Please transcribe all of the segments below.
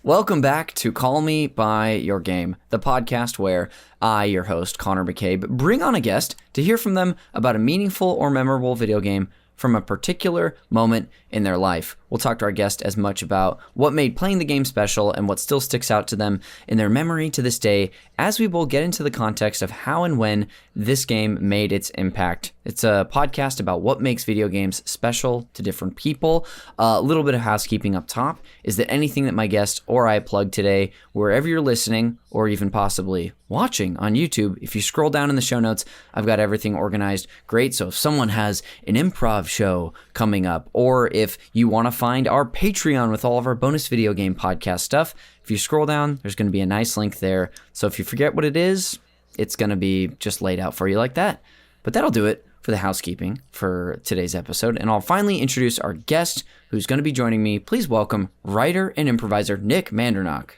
Welcome back to Call Me By Your Game, the podcast where I, your host, Connor McCabe, bring on a guest to hear from them about a meaningful or memorable video game from a particular moment in their life. We'll talk to our guest as much about what made playing the game special and what still sticks out to them in their memory to this day, as we will get into the context of how and when this game made its impact. It's a podcast about what makes video games special to different people. A little bit of housekeeping up top is that anything that my guest or I plug today, wherever you're listening or even possibly watching on YouTube, if you scroll down in the show notes, I've got everything organized great. So if someone has an improv show coming up, or if you want to find our Patreon with all of our bonus video game podcast stuff, if you scroll down, there's going to be a nice link there. So if you forget what it is, it's going to be just laid out for you like that. But that'll do it for the housekeeping for today's episode. And I'll finally introduce our guest who's going to be joining me. Please welcome writer and improviser Nick Mandernach.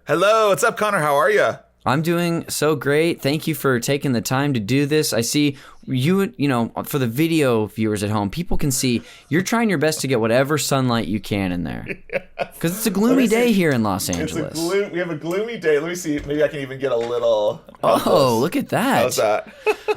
Hello, what's up, Connor? How are you? I'm doing so great. Thank you for taking the time to do this. I see you know, for the video viewers at home, people can see you're trying your best to get whatever sunlight you can in there. Because it's a gloomy day here in Los Angeles. We have a gloomy day. Let me see. Maybe I can even get a little. Oh, look at that. How's that?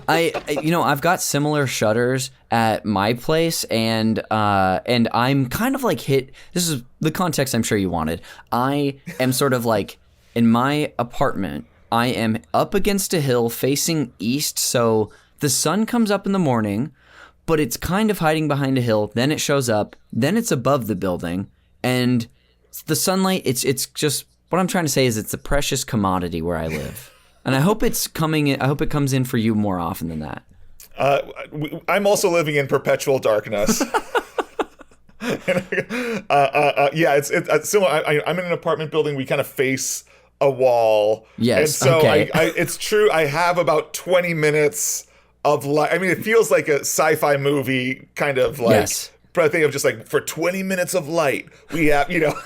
I've got similar shutters at my place, and I'm kind of like hit. This is the context I'm sure you wanted. I am sort of like in my apartment. I am up against a hill facing east, so the sun comes up in the morning, but it's kind of hiding behind a hill. Then it shows up. Then it's above the building, and the sunlight. It's just what I'm trying to say is it's a precious commodity where I live, and I hope it's coming. I hope it comes in for you more often than that. I'm also living in perpetual darkness. Yeah, it's similar. I'm in an apartment building. We kind of face a wall. Yes. And so okay. It's true. I have about 20 minutes of light. I mean, it feels like a sci-fi movie kind of like. Yes. But I think I'm just like, for 20 minutes of light, we have, you know.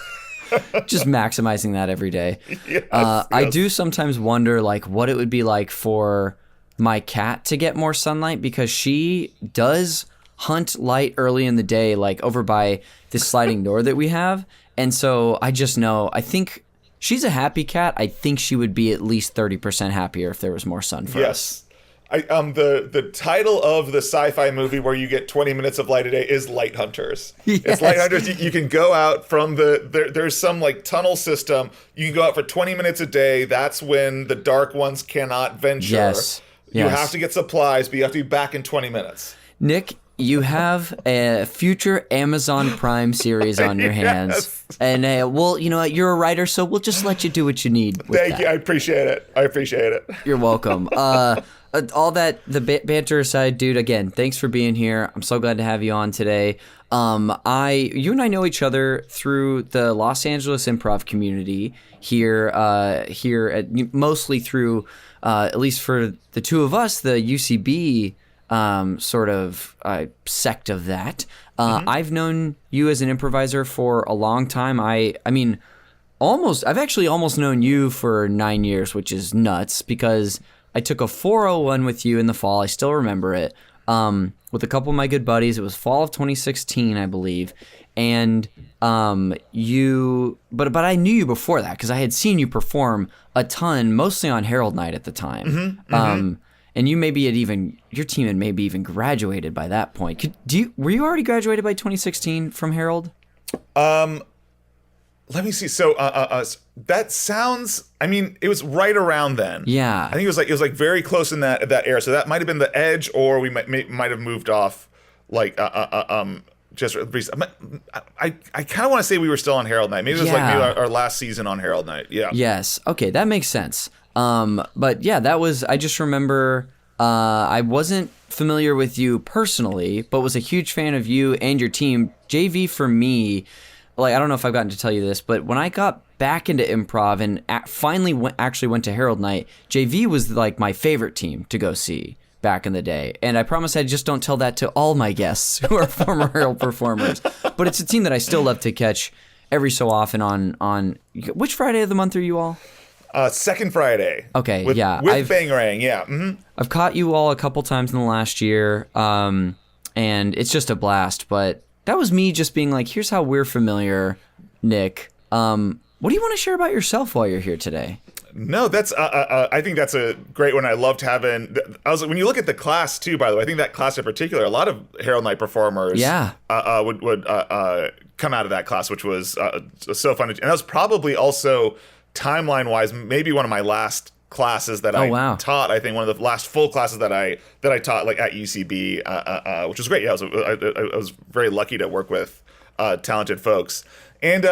Just maximizing that every day. Yes, I do sometimes wonder like what it would be like for my cat to get more sunlight, because she does hunt light early in the day, like over by this sliding door that we have. And so I just know, I think she's a happy cat. I think she would be at least 30% happier if there was more sun for us. Yes. The title of the sci-fi movie where you get 20 minutes of light a day is Light Hunters. Yes. It's Light Hunters. You can go out from there's some like tunnel system. You can go out for 20 minutes a day. That's when the dark ones cannot venture. Yes. You have to get supplies, but you have to be back in 20 minutes. Nick, you have a future Amazon Prime series on your hands. Yes. And well, you know what? You're a writer, so we'll just let you do what you need with Thank you. I appreciate it. You're welcome. All that, the banter aside, dude, again, thanks for being here. I'm so glad to have you on today. You and I know each other through the Los Angeles improv community here mostly through, at least for the two of us, the UCB sort of sect of that. I've known you as an improviser for a long time. I've actually almost known you for 9 years, which is nuts, because I took a 401 with you in the fall. I still remember it. With a couple of my good buddies. It was fall of 2016, I believe. And but I knew you before that because I had seen you perform a ton, mostly on Herald Night at the time. And you maybe your team had maybe even graduated by that point. Were you already graduated by 2016 from Herald? Let me see. So that sounds. I mean, it was right around then. Yeah. I think it was like very close in that era. So that might have been the edge, or we might have moved off. Like just recently. I kind of want to say we were still on Herald Night. Maybe it was like maybe our last season on Herald Night. Yeah. Yes. Okay, that makes sense. But yeah, that was. I just remember. I wasn't familiar with you personally, but was a huge fan of you and your team. JV for me. Like, I don't know if I've gotten to tell you this, but when I got back into improv and finally went to Herald Night, JV was like my favorite team to go see back in the day. And I promise I just don't tell that to all my guests who are former Herald performers. But it's a team that I still love to catch every so often on which Friday of the month are you all? Second Friday. Okay, with Bangarang, yeah. Mm-hmm. I've caught you all a couple times in the last year, and it's just a blast. But that was me just being like, here's how we're familiar, Nick. What do you want to share about yourself while you're here today? No, that's I think that's a great one. I loved having. When you look at the class too. By the way, I think that class in particular, a lot of Herald Night performers, would come out of that class, which was so fun. And that was probably also timeline wise, maybe one of my last classes that I taught. I think one of the last full classes that I taught, like at UCB, which was great. Yeah, I was very lucky to work with talented folks. And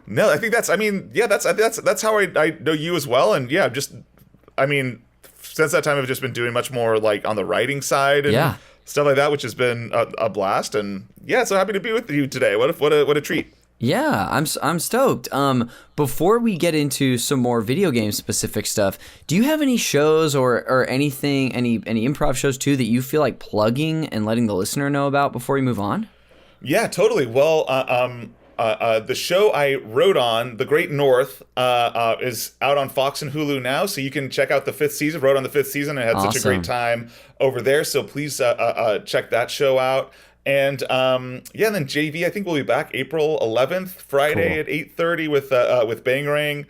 no, I think that's how I know you as well. And yeah, since that time I've just been doing much more like on the writing side and stuff like that, which has been a blast. And yeah, so happy to be with you today. What a treat. Yeah, I'm stoked. Before we get into some more video game specific stuff, do you have any shows or anything, any improv shows too that you feel like plugging and letting the listener know about before we move on? Yeah, totally. Well, the show I wrote on, The Great North, is out on Fox and Hulu now, so you can check out the 5th season. Wrote on the 5th season and had such a great time over there, so please check that show out. And and then JV, I think we'll be back April 11th, Friday at 8:30 with Bangarang,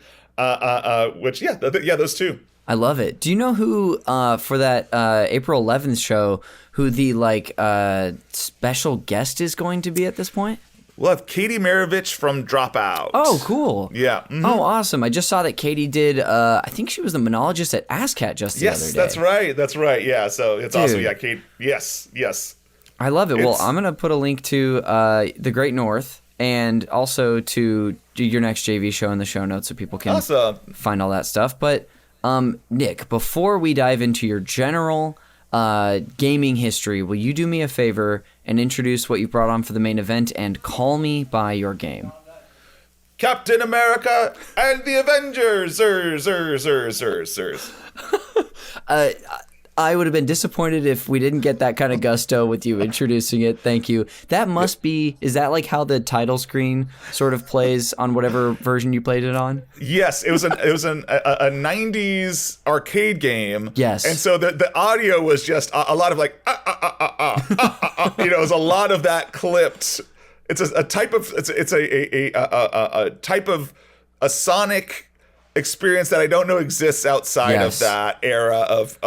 those two. I love it. Do you know who for that April 11th show, who the special guest is going to be at this point? We'll have Katie Maravich from Dropout. Oh, cool. Yeah. Mm-hmm. Oh, awesome. I just saw that Katie did, I think she was the monologist at ASCAT just the other day. Yes, that's right. Yeah, so it's awesome. Yeah, Kate. Yes. I love it. Well, I'm going to put a link to The Great North and also to your next JV show in the show notes so people can find all that stuff. But, Nick, before we dive into your general gaming history, will you do me a favor and introduce what you brought on for the main event and call me by your game? Captain America and the Avengers! I would have been disappointed if we didn't get that kind of gusto with you introducing it. Thank you. That must be, is that like how the title screen sort of plays on whatever version you played it on? Yes, it was a 90s arcade game. Yes. And so the audio was just a lot of like, it was a lot of that clipped. It's a type of, it's a type of a sonic experience that I don't know exists outside of that era of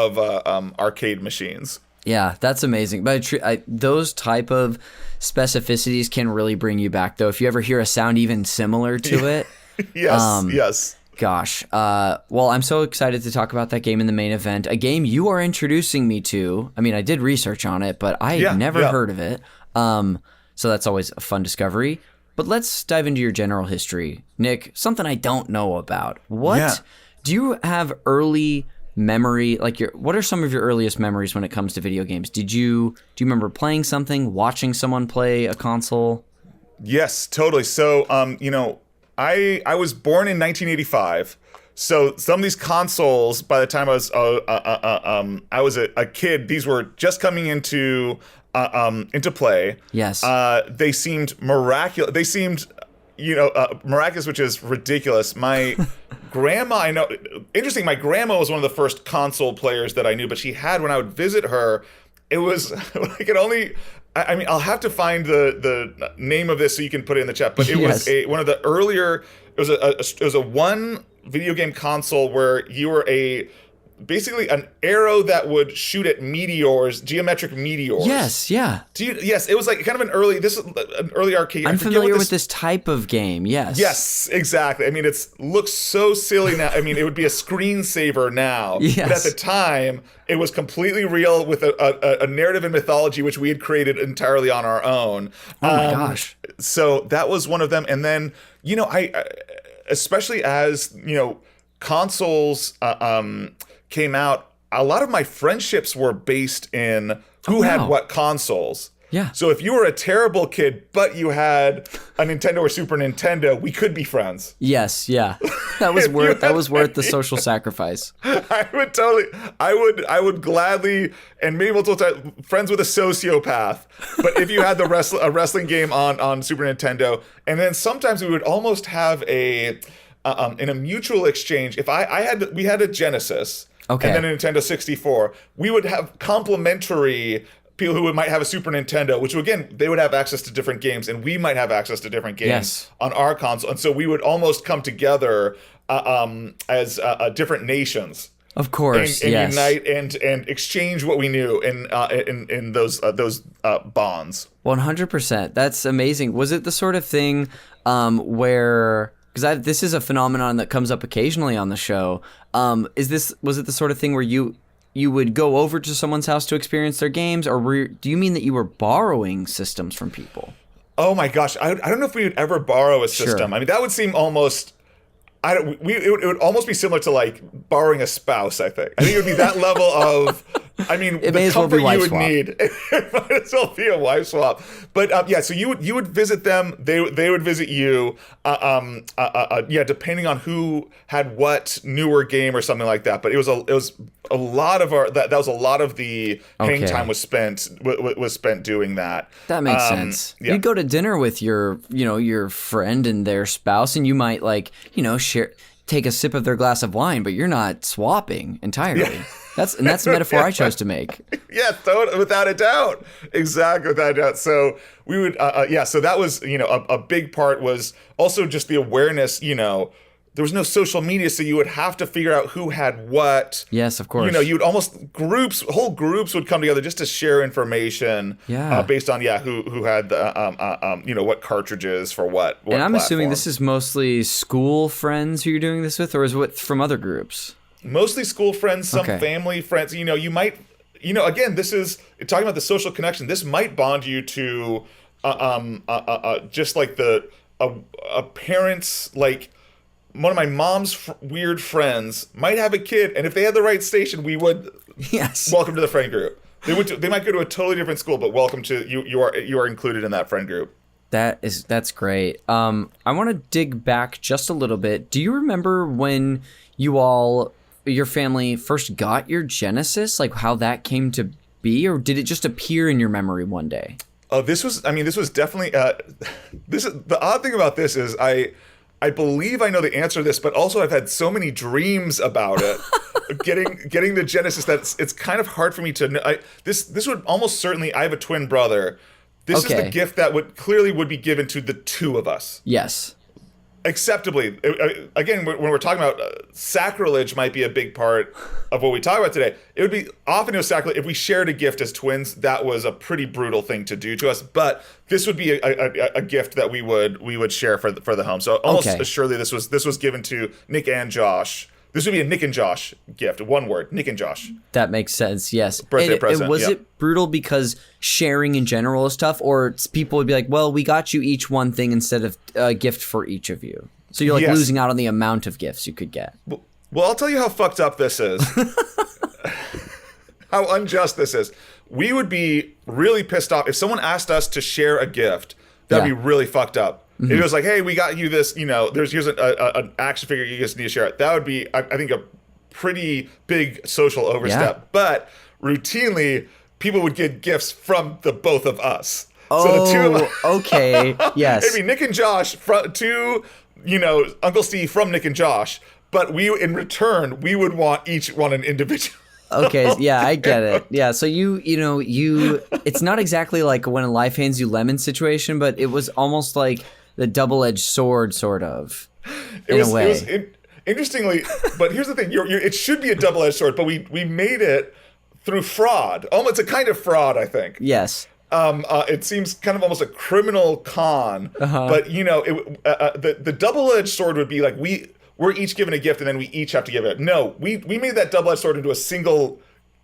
arcade machines. Yeah, that's amazing. But those type of specificities can really bring you back, though. If you ever hear a sound even similar to it. Yes. Gosh. Well, I'm so excited to talk about that game in the main event. A game you are introducing me to. I mean, I did research on it, but I had never heard of it. So that's always a fun discovery. But let's dive into your general history. Nick, something I don't know about. Do you have early memory, what are some of your earliest memories when it comes to video games? Do you remember playing something, watching someone play a console? Yes, totally. So, I was born in 1985. So some of these consoles, by the time I was a kid, these were just coming into play. Yes. They seemed miraculous. They seemed, miraculous, which is ridiculous. My grandma, I know, interesting. My grandma was one of the first console players that I knew, but she had, when I would visit her, it was, I'll have to find the name of this so you can put it in the chat, but it was one of the earlier, it was a one video game console where you were basically an arrow that would shoot at meteors, geometric meteors. Yes, yeah. Yes, it was like kind of an early arcade. I'm familiar with this type of game, yes. Yes, exactly. I mean, it looks so silly now. I mean, it would be a screensaver now. Yes. But at the time, it was completely real with a narrative and mythology, which we had created entirely on our own. Oh my gosh. So that was one of them. And then, I especially as, consoles came out, a lot of my friendships were based in who had what consoles. Yeah. So if you were a terrible kid, but you had a Nintendo or Super Nintendo, we could be friends. Yes, yeah. That was worth the social sacrifice. I would gladly, and maybe we'll talk friends with a sociopath. But if you had a wrestling game on Super Nintendo, and then sometimes we would almost have in a mutual exchange. If we had a Genesis. Okay. And then a Nintendo 64, we would have complimentary people who might have a Super Nintendo, which again, they would have access to different games, and we might have access to different games on our console. And so we would almost come together as different nations. Of course, and unite and exchange what we knew in those bonds. 100%. That's amazing. Was it the sort of thing where, because this is a phenomenon that comes up occasionally on the show. Was it the sort of thing where you would go over to someone's house to experience their games, or do you mean that you were borrowing systems from people? Oh my gosh, I don't know if we would ever borrow a system. Sure. I mean, that would seem almost. It would almost be similar to like borrowing a spouse. I think it would be that level of. I mean, it may as well be wife swap. It might as well be a wife swap. But so you would visit them. They would visit you. Depending on who had what newer game or something like that. But it was a lot of our that was a lot of the hang time was spent doing that. That makes sense. Yeah. You'd go to dinner with your friend and their spouse, and you might take a sip of their glass of wine, but you're not swapping entirely. Yeah. That's the metaphor I chose to make. Yeah, without a doubt. Exactly, without a doubt. So we would, so that was, a big part was also just the awareness, there was no social media, so you would have to figure out who had what. Yes, of course. You'd almost whole groups would come together just to share information. Yeah. Based on who had the what cartridges for what. And I'm assuming this is mostly school friends who you're doing this with, or is it from other groups? Mostly school friends, some family friends. You might, again, this is talking about the social connection. This might bond you to, just like a parent's like. One of my mom's weird friends might have a kid, and if they had the right station, we would welcome to the friend group. They might go to a totally different school, but welcome to you. You are included in that friend group. That's great. I want to dig back just a little bit. Do you remember when your family first got your Genesis? Like how that came to be, or did it just appear in your memory one day? Oh, this was definitely. This is the odd thing about this is I believe I know the answer to this, but also I've had so many dreams about it. getting the Genesis that it's kind of hard for me to know. This would almost certainly. I have a twin brother. This is the gift that would be given to the two of us. Yes. Acceptably. Again, when we're talking about sacrilege might be a big part of what we talk about today. It would be often sacrilege if we shared a gift as twins. That was a pretty brutal thing to do to us. But this would be a gift that we would share for the home. So almost assuredly, this was given to Nick and Josh. This would be a Nick and Josh gift. One word, Nick and Josh. That makes sense, yes. Birthday present, was it brutal because sharing in general is tough? Or people would be like, well, we got you each one thing instead of a gift for each of you. So you're losing out on the amount of gifts you could get. Well, I'll tell you how fucked up this is. How unjust this is. We would be really pissed off if someone asked us to share a gift. That'd be really fucked up. Mm-hmm. If it was like, hey, we got you this, here's an action figure you just need to share it. That would be, I think, a pretty big social overstep. Yeah. But routinely, people would get gifts from the both of us. Oh, so the two of us, okay, yes. It'd be Nick and Josh to, Uncle Steve from Nick and Josh. But in return, we would want each one an individual. Okay, yeah, I get it. Yeah, so you it's not exactly like when life hands you lemon situation, but it was almost like the double-edged sword, sort of, in a way. Interestingly, but here's the thing: it should be a double-edged sword, but we made it through fraud. It's a kind of fraud, I think. Yes. It seems kind of almost a criminal con, but the double-edged sword would be like we're each given a gift and then we each have to give it. No, we made that double-edged sword into a single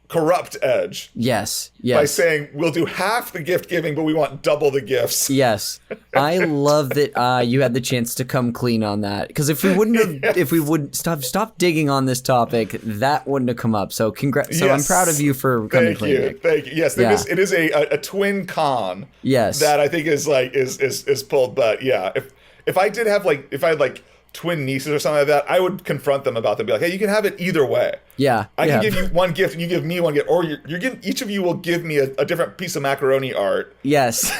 corrupt edge. Yes. By saying we'll do half the gift giving, but we want double the gifts. Yes. I love that you had the chance to come clean on that. Because if we wouldn't have, if we would stop digging on this topic, that wouldn't have come up. So congrats. So I'm proud of you for coming clean. Thank you. Yes, it is a twin con. Yes. That I think is pulled. But yeah, if I had twin nieces or something like that, I would confront them about them. Be like, hey, you can have it either way. Yeah. I can give you one gift and you give me one gift, or each of you will give me a different piece of macaroni art. Yes.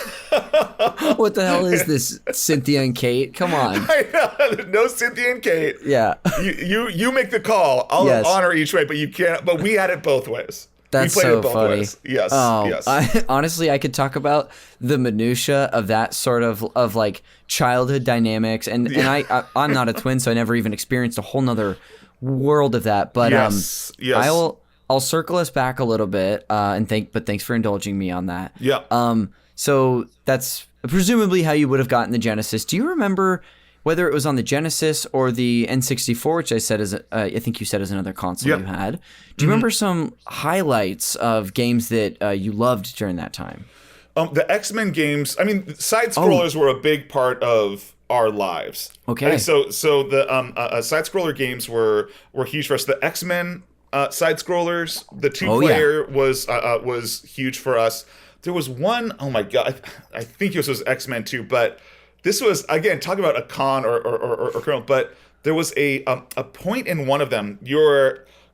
What the hell is this, Cynthia and Kate? Come on. I know. No Cynthia and Kate. Yeah. You make the call. I'll honor each way, but you can't. But we had it both ways. That's we played so it both funny. ways. Yes, Oh, yes. Honestly, I could talk about the minutia of that sort of like childhood dynamics, and I'm not a twin, so I never even experienced a whole nother world of that. But yes. I'll circle us back a little bit, but thanks for indulging me on that. Yeah. So that's presumably how you would have gotten the Genesis. Do you remember whether it was on the Genesis or the N64, which I think you said is another console you had? Do you remember some highlights of games that you loved during that time? The X-Men games. I mean, side scrollers were a big part of our lives. Okay. And so the side scroller games were huge for us. The X-Men side scrollers, the 2-player was huge for us. There was one, oh my god, I think this was X-Men 2, but this was, again, talking about a con or kernel, but there was a point in one of them, you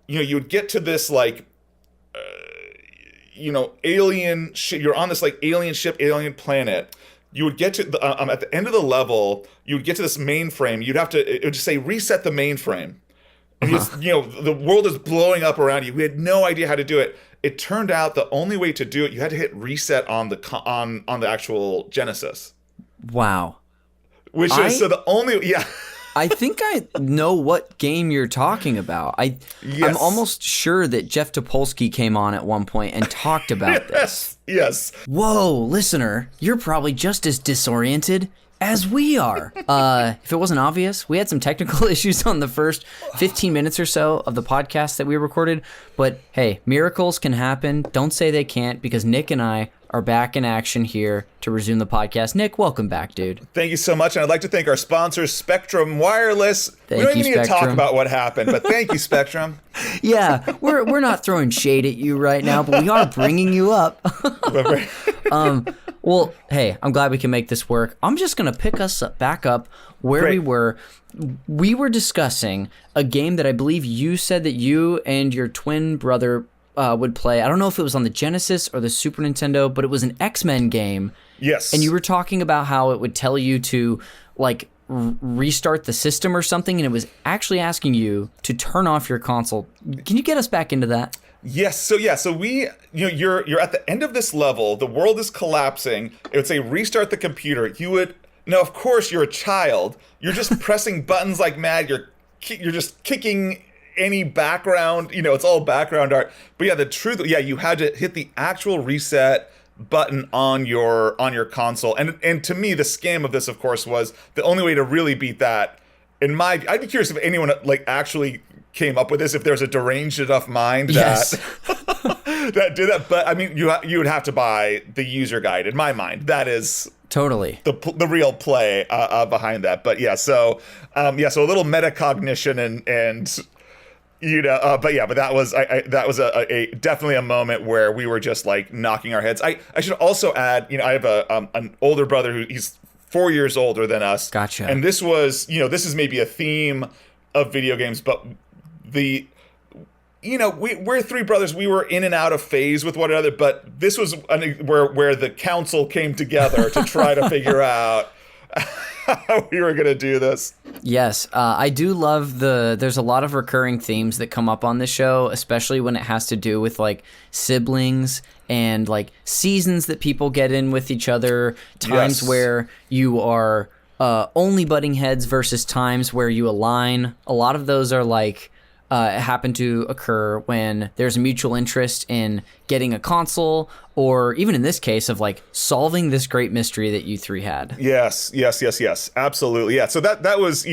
would get to this like alien ship, you're on this like alien ship, alien planet. You would get to the at the end of the level, you would get to this mainframe. It would just say reset the mainframe. And the world is blowing up around you. We had no idea how to do it. It turned out the only way to do it, you had to hit reset on the actual Genesis. Wow. Which is so the only I think I know what game you're talking about. I'm almost sure that Jeff Topolsky came on at one point and talked about this. Yes. Whoa, listener, you're probably just as disoriented as we are. If it wasn't obvious, we had some technical issues on the first 15 minutes or so of the podcast that we recorded. But hey, miracles can happen. Don't say they can't, because Nick and I are back in action here to resume the podcast. Nick, welcome back, dude. Thank you so much. And I'd like to thank our sponsors, Spectrum Wireless. We don't even need to talk about what happened, but thank you, Spectrum. Yeah, we're not throwing shade at you right now, but we are bringing you up. Well, hey, I'm glad we can make this work. I'm just going to pick us back up where we were. We were discussing a game that I believe you said that you and your twin brother would play. I don't know if it was on the Genesis or the Super Nintendo, but it was an X-Men game. Yes. And you were talking about how it would tell you to like restart the system or something, and it was actually asking you to turn off your console. Can you get us back into that? Yes. So we, you're at the end of this level. The world is collapsing. It would say restart the computer. You would now, of course, you're a child. You're just pressing buttons like mad. You're just kicking any background. It's all background art. But yeah, the truth. Yeah, you had to hit the actual reset button on your console. And to me, the scam of this, of course, was the only way to really beat that. I'd be curious if anyone like actually came up with this, if there's a deranged enough mind that that did that. But I mean, you would have to buy the user guide. In my mind, that is totally the real play behind that. But yeah, so a little metacognition and but that was a definitely a moment where we were just like knocking our heads. I should also add, I have an older brother he's 4 years older than us. Gotcha. And this was, this is maybe a theme of video games, but we're three brothers. We were in and out of phase with one another, but this was where the council came together to try to figure out how we were going to do this. Yes, I do love there's a lot of recurring themes that come up on this show, especially when it has to do with like siblings and like seasons that people get in with each other, times where you are only butting heads versus times where you align. A lot of those are like happen to occur when there's a mutual interest in getting a console, or even in this case of like solving this great mystery that you three had. Yes, absolutely. Yeah. So that was,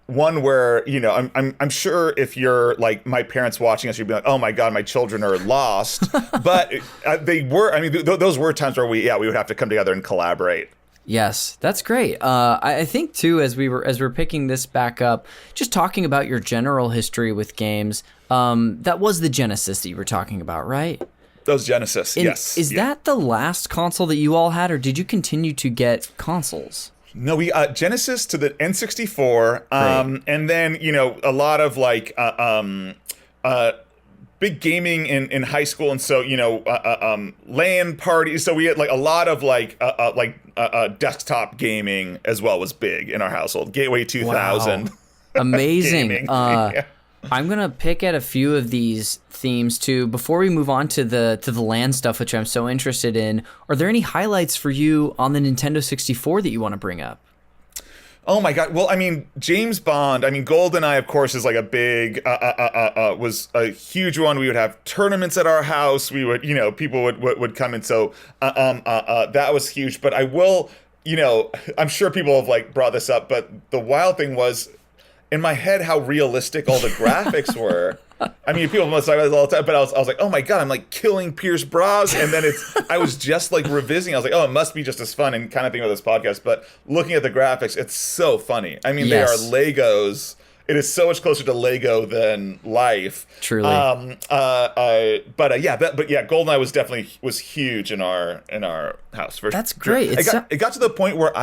one where, I'm sure if you're like my parents watching us, you'd be like, oh my God, my children are lost. But they were, those were times where we would have to come together and collaborate. Yes, that's great. I think too, as we're picking this back up, just talking about your general history with games. That was the Genesis that you were talking about, right? That was Genesis. Yes. Is that the last console that you all had, or did you continue to get consoles? No, we Genesis to the N64, and then a lot of like big gaming in high school, and so LAN parties. So we had like a lot of like desktop gaming as well was big in our household. Gateway 2000. Wow. Amazing. I'm gonna pick at a few of these themes too. Before we move on to the land stuff, which I'm so interested in, are there any highlights for you on the Nintendo 64 that you want to bring up? Oh my God! Well, I mean, James Bond. I mean, GoldenEye, of course, is like a big, was a huge one. We would have tournaments at our house. We would, people would come, and so that was huge. But I will, I'm sure people have like brought this up, but the wild thing was, in my head, how realistic all the graphics were. I mean, people must talk about this all the time, but I was like, oh my God, I'm like killing Pierce Bros. And then I was just like revisiting. I was like, oh, it must be just as fun and kind of thinking about this podcast. But looking at the graphics, it's so funny. I mean, yes. They are Legos. It is so much closer to Lego than life. Truly. GoldenEye was huge in our house. That's great. It got to the point where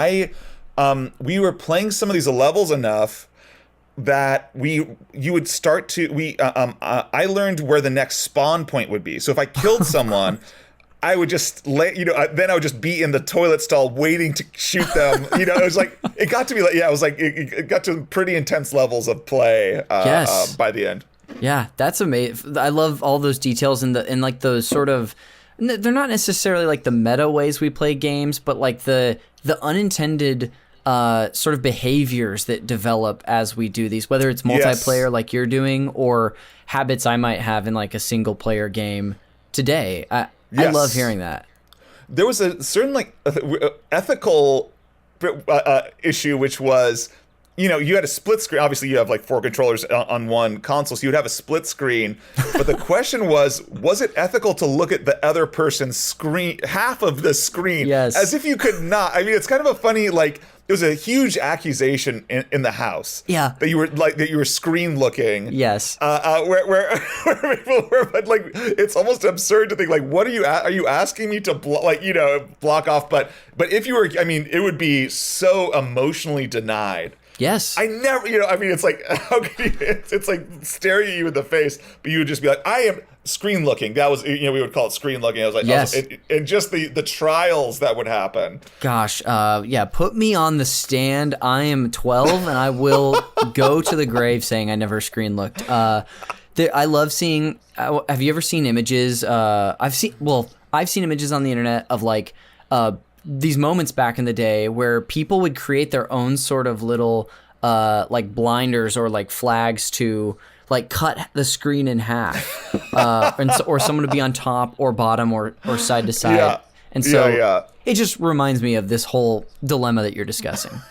we were playing some of these levels enough that I learned where the next spawn point would be. So if I killed someone, I would just then I would just be in the toilet stall waiting to shoot them. It was like, it got to be like, it got to pretty intense levels of play yes. By the end. Yeah, that's amazing. I love all those details in like those sort of, they're not necessarily like the meta ways we play games, but like the unintended sort of behaviors that develop as we do these, whether it's multiplayer like you're doing or habits I might have in like a single player game today. I love hearing that. There was a certain like ethical issue, which was, you had a split screen. Obviously, you have like 4 controllers on one console, so you would have a split screen. But the question was it ethical to look at the other person's screen, half of the screen, yes. as if you could not? I mean, it's kind of a funny, like, it was a huge accusation in the house. Yeah. That you were screen looking. Yes. Where people were, but like, it's almost absurd to think like, what are you asking me to block off? But if you were, I mean, it would be so emotionally denied. Yes. I never, it's like, how can you, it's like staring at you in the face, but you would just be like, I am screen looking. That was, we would call it screen looking. I was like, yes. And just the trials that would happen. Gosh, put me on the stand. I am 12 and I will go to the grave saying I never screen looked. I love seeing, have you ever seen images? I've seen images on the internet of like, these moments back in the day where people would create their own sort of little like blinders or like flags to like cut the screen in half or someone to be on top or bottom or side to side. Yeah. And so it just reminds me of this whole dilemma that you're discussing.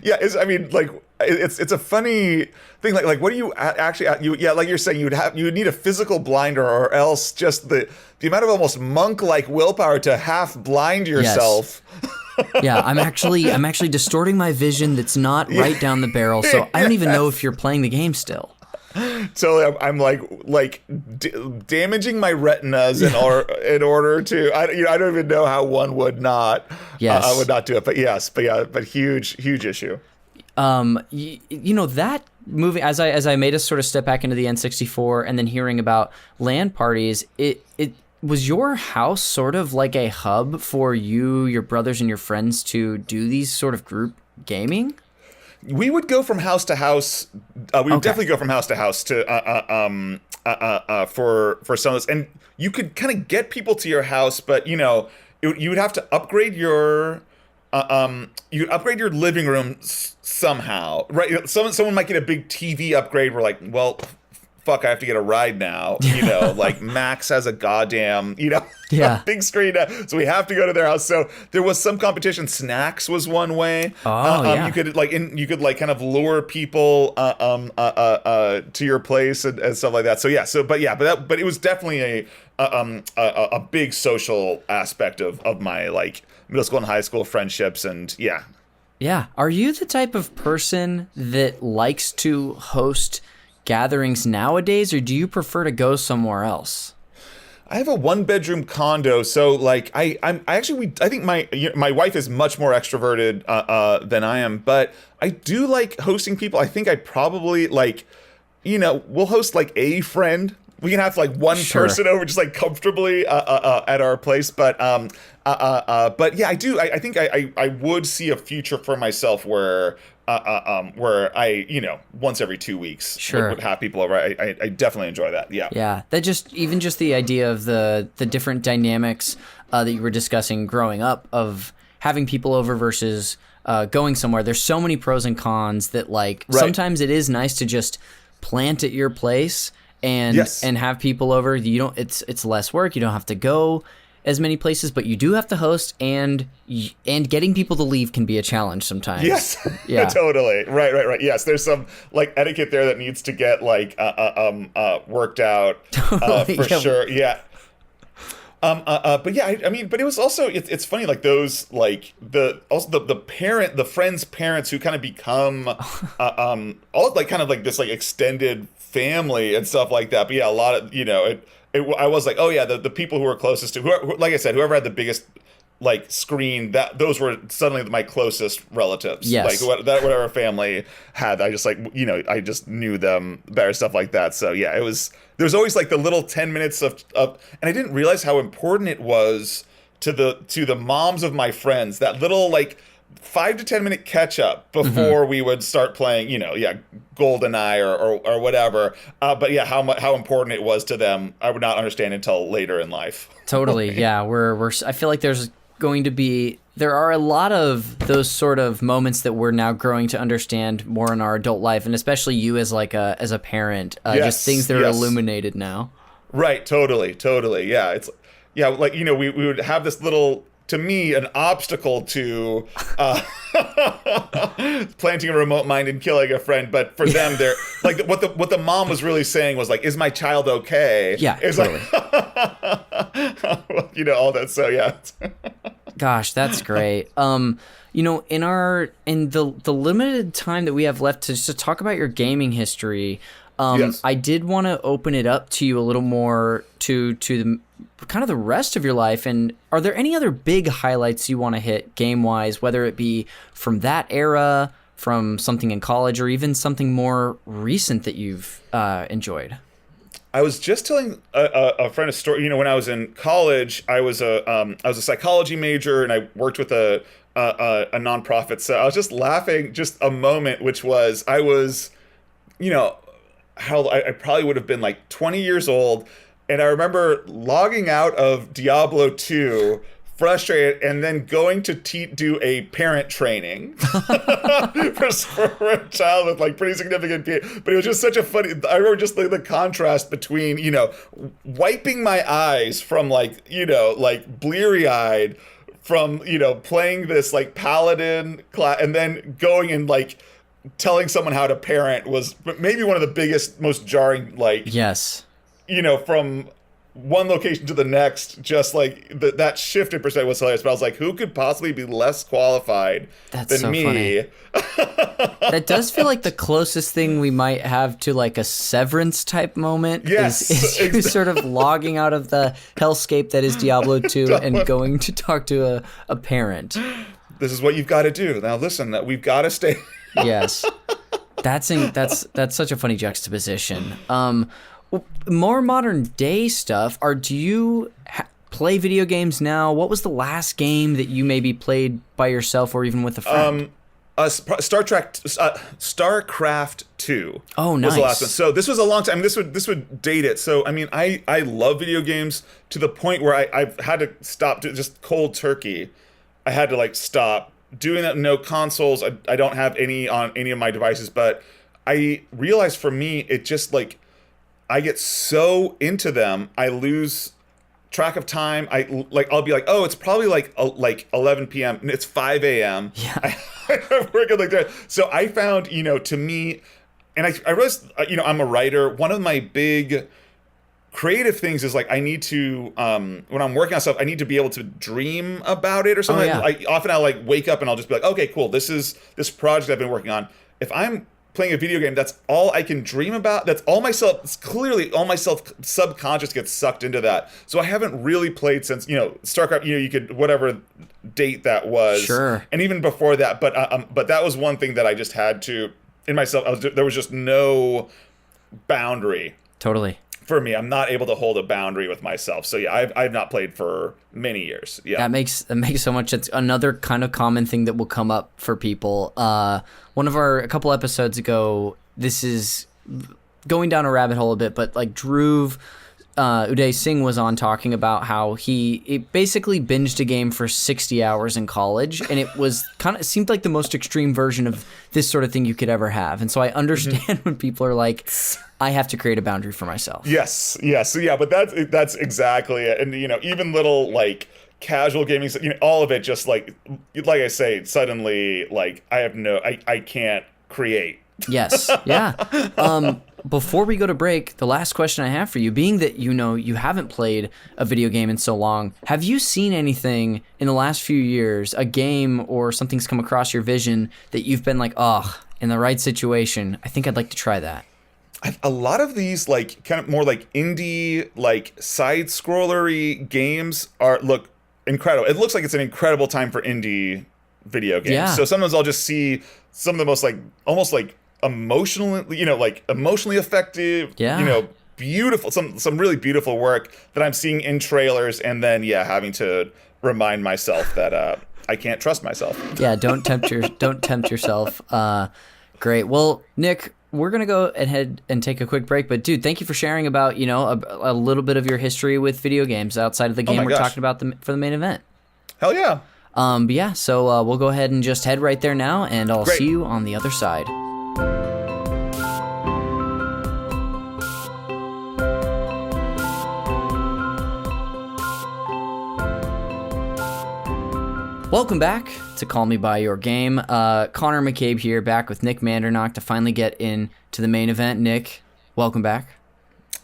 Yeah, it's a funny thing. Like what do you actually? Like you're saying, you would need a physical blinder, or else just the amount of almost monk-like willpower to half blind yourself. Yes. Yeah, I'm actually distorting my vision. That's not right down the barrel. So I don't even know if you're playing the game still. So I'm like damaging my retinas in order to. I don't even know how one would not. Yes. I would not do it. But yes, but huge issue. That movie, as I made us sort of step back into the N64 and then hearing about LAN parties, it was your house sort of like a hub for you, your brothers, and your friends to do these sort of group gaming? We would go from house to house. We would definitely go from house to house to for some of this, and you could kind of get people to your house, but you would have to upgrade your living room somehow, right? Someone might get a big TV upgrade. We're like, well, fuck, I have to get a ride now. Like Max has a goddamn, big screen. So we have to go to their house. So there was some competition. Snacks was one way. Yeah. You could kind of lure people to your place and stuff like that. So but it was definitely a big social aspect of my like middle school and high school friendships, and yeah. Yeah. Are you the type of person that likes to host gatherings nowadays, or do you prefer to go somewhere else? I have a 1-bedroom condo, so like I think my wife is much more extroverted than I am, but I do like hosting people. I think I probably we'll host like a friend we can have like one person over just like comfortably at our place. But yeah, I think I would see a future for myself where I, once every 2 weeks would have people over. I definitely enjoy that. Yeah. Yeah. That even just the idea of the different dynamics that you were discussing growing up of having people over versus going somewhere. There's so many pros and cons that sometimes it is nice to just plant at your place and have people over. It's less work. You don't have to go as many places, but you do have to host, and getting people to leave can be a challenge sometimes. Yes. Yeah. Totally. Right. Yes. There's some like etiquette there that needs to get worked out for sure. Yeah. But yeah, but it was also, it's funny, like those, like the friends' parents who kind of become, all like kind of like this like extended family and stuff like that. But yeah, a lot of, I was like, oh yeah, the people who were closest to, like I said, whoever had the biggest like screen, those were suddenly my closest relatives. Yes. Like whatever family had, I just I just knew them better, stuff like that. So yeah, there's always like the little 10 minutes of, and I didn't realize how important it was to the moms of my friends, that little like 5 to 10 minute catch up before we would start playing, GoldenEye or whatever. But yeah, how important it was to them, I would not understand until later in life. Totally. Yeah. I feel like there are a lot of those sort of moments that we're now growing to understand more in our adult life, and especially you as a parent, just things that are illuminated now. Right. Totally. Yeah. We would have this little, to me, an obstacle to planting a remote mine and killing a friend, but for them, they're like what the mom was really saying was like, "Is my child okay?" Yeah, it's totally. All that. So yeah. Gosh, that's great. In the limited time that we have left to talk about your gaming history, I did want to open it up to you a little more to the kind of the rest of your life. And are there any other big highlights you want to hit game-wise, whether it be from that era, from something in college, or even something more recent that you've enjoyed? I was just telling a friend a story. When I was in college, I was a psychology major, and I worked with a nonprofit. So I was just laughing just a moment, which was I was, I probably would have been like 20 years old, and I remember logging out of Diablo 2, frustrated, and then going to do a parent training for a child with like pretty significant but it was just such a funny, I remember just the contrast between wiping my eyes from like bleary-eyed from playing this like paladin class, and then going and like telling someone how to parent was maybe one of the biggest, most jarring, like from one location to the next, just like that shift in perspective was hilarious. But I was like, who could possibly be less qualified than me? Funny. That does feel like the closest thing we might have to like a Severance type moment. Yes, is you sort of logging out of the hellscape that is Diablo 2 and going to talk to a parent. This is what you've got to do. Now listen, we've got to stay. Yes, that's such a funny juxtaposition. More modern day stuff. Do you play video games now? What was the last game that you maybe played by yourself or even with a friend? StarCraft 2. Oh, nice. Was the last one. So this was a long time. This would date it. So I mean, I love video games to the point where I've had to stop just cold turkey. I had to like stop doing that. No consoles. I don't have any on any of my devices. But I realized for me, it just like, I get so into them, I lose track of time. I'll be like, oh, it's probably like 11 p.m. and it's 5 a.m. Yeah. I'm working like that. So I found, to me, and I realized, I'm a writer. One of my big creative things is like I need to, when I'm working on stuff, I need to be able to dream about it or something. Oh, yeah. I'll like wake up and I'll just be like, okay, cool. This is this project I've been working on. If I'm playing a video game, that's all I can dream about. That's all myself. It's clearly all myself subconscious gets sucked into that. So I haven't really played since StarCraft. You could whatever date that was. Sure. And even before that, but that was one thing that I just had to in myself. There was just no boundary totally. For me, I'm not able to hold a boundary with myself. So yeah, I've not played for many years. Yeah, that makes so much. It's another kind of common thing that will come up for people. A couple episodes ago, this is going down a rabbit hole a bit, but like Dhruv Uday Singh was on talking about how he basically binged a game for 60 hours in college, and it seemed like the most extreme version of this sort of thing you could ever have. And so I understand when people are like, I have to create a boundary for myself. Yes. So yeah, but that's exactly it. And even little like casual gaming, all of it just like I say, suddenly like I can't create. Yes. Yeah. Before we go to break, the last question I have for you, being that you haven't played a video game in so long, have you seen anything in the last few years, a game or something's come across your vision that you've been like, in the right situation, I think I'd like to try that? A lot of these like kind of more like indie, like side scrollery games look incredible. It looks like it's an incredible time for indie video games. Yeah. So sometimes I'll just see some of the most like almost like emotionally effective, beautiful, some really beautiful work that I'm seeing in trailers, and then having to remind myself that I can't trust myself. Yeah, don't tempt yourself. Great. Well, Nick, we're gonna go ahead and take a quick break, but dude, thank you for sharing about a little bit of your history with video games outside of the game we're talking about for the main event. Hell yeah. But yeah, so we'll go ahead and just head right there now, and I'll see you on the other side. Welcome back to Call Me By Your Game. Connor McCabe here, back with Nick Mandernach to finally get into the main event. Nick, welcome back.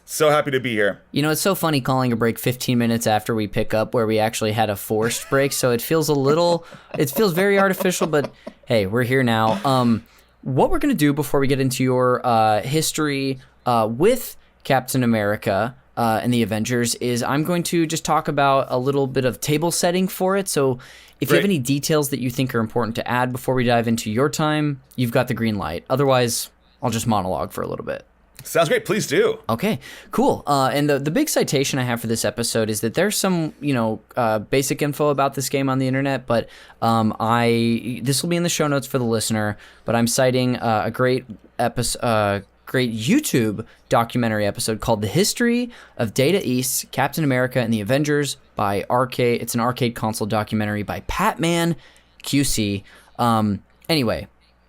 So happy to be here. It's so funny calling a break 15 minutes after we pick up where we actually had a forced break, so it feels very artificial, but hey, we're here now. What we're going to do before we get into your history with Captain America and the Avengers is I'm going to just talk about a little bit of table setting for it, so if you have any details that you think are important to add before we dive into your time, you've got the green light. Otherwise, I'll just monologue for a little bit. Sounds great. Please do. Okay, cool. And the big citation I have for this episode is that there's some, basic info about this game on the internet, but this will be in the show notes for the listener, but I'm citing a great YouTube documentary episode called The History of Data East, Captain America and the Avengers by Arcade. It's an arcade console documentary by Patman QC. Anyway,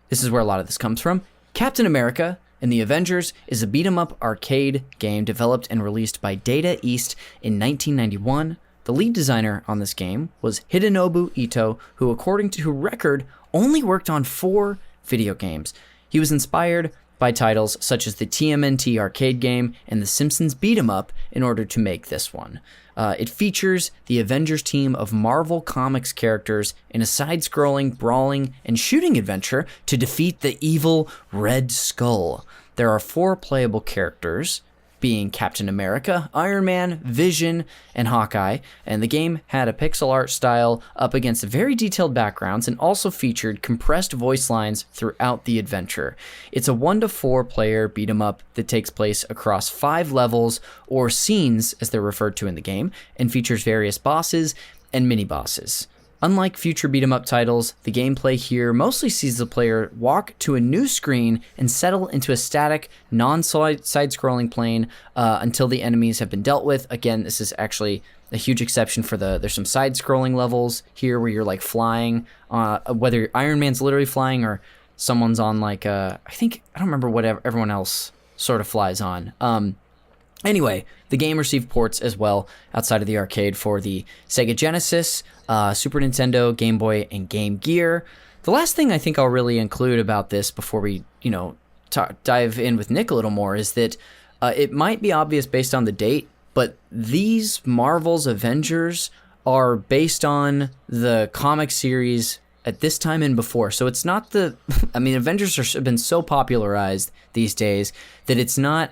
this is where a lot of this comes from. Captain America and the Avengers is a beat-em-up arcade game developed and released by Data East in 1991. The lead designer on this game was Hidenobu Ito, who, according to record, only worked on 4 video games. He was inspired by titles such as the TMNT arcade game and the Simpsons beat-em-up in order to make this one. It features the Avengers team of Marvel Comics characters in a side-scrolling, brawling, and shooting adventure to defeat the evil Red Skull. There are 4 playable characters, being Captain America, Iron Man, Vision, and Hawkeye, and the game had a pixel art style up against very detailed backgrounds and also featured compressed voice lines throughout the adventure. It's a 1 to 4 player beat 'em up that takes place across 5 levels, or scenes as they're referred to in the game, and features various bosses and mini-bosses. Unlike future beat-em-up titles, the gameplay here mostly sees the player walk to a new screen and settle into a static, non-side-scrolling plane until the enemies have been dealt with. Again, this is actually a huge exception for there's some side-scrolling levels here where you're like flying, whether Iron Man's literally flying or someone's on like, I don't remember what everyone else sort of flies on. Anyway, the game received ports as well outside of the arcade for the Sega Genesis, Super Nintendo, Game Boy, and Game Gear. The last thing I think I'll really include about this before we, dive in with Nick a little more is that it might be obvious based on the date, but these Marvel's Avengers are based on the comic series at this time and before. So it's not Avengers have been so popularized these days that it's not...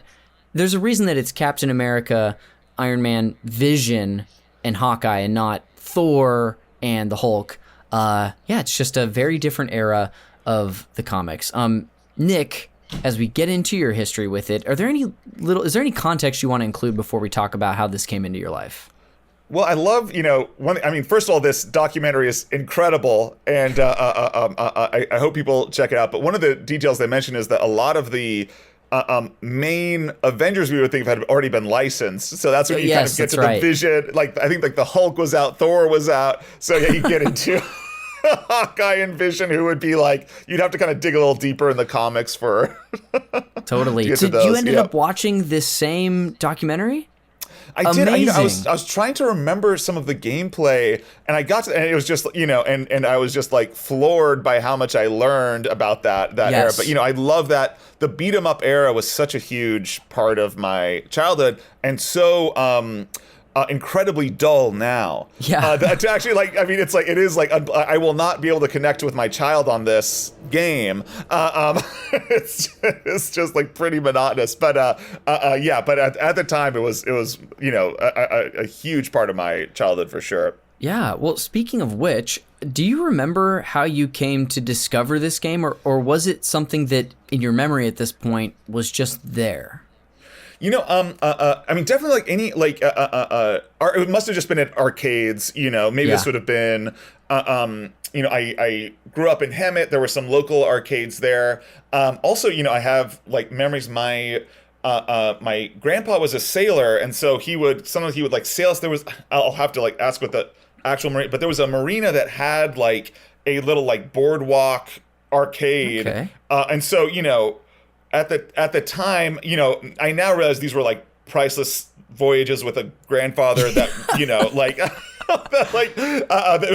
There's a reason that it's Captain America, Iron Man, Vision, and Hawkeye, and not Thor and the Hulk. It's just a very different era of the comics. Nick, as we get into your history with it, is there any context you want to include before we talk about how this came into your life? Well, I love, first of all, this documentary is incredible, and I hope people check it out. But one of the details they mentioned is that a lot of the main Avengers we would think of had already been licensed. So that's when you kind of get to the Vision. Like, I think like the Hulk was out, Thor was out. So yeah, you get into Hawkeye and Vision, who would be like, you'd have to kind of dig a little deeper in the comics for. Totally. So you ended up watching this same documentary? I did. I was trying to remember some of the gameplay, and I got to, and it was just, and I was just like floored by how much I learned about that era. But I love that the beat 'em up era was such a huge part of my childhood, and so incredibly dull now. Yeah. To actually I will not be able to connect with my child on this game. It's just like pretty monotonous. But But at the time it was a huge part of my childhood for sure. Yeah. Well, speaking of which, do you remember how you came to discover this game, or was it something that in your memory at this point was just there? Definitely like any, it must have just been at arcades, maybe this would have been, I grew up in Hemet. There were some local arcades there. Also, I have like memories. My grandpa was a sailor, and so sometimes he would like sail us. I'll have to like ask what the actual marina, but there was a marina that had like a little like boardwalk arcade. Okay. And so, at the time, I now realize these were like priceless voyages with a grandfather that,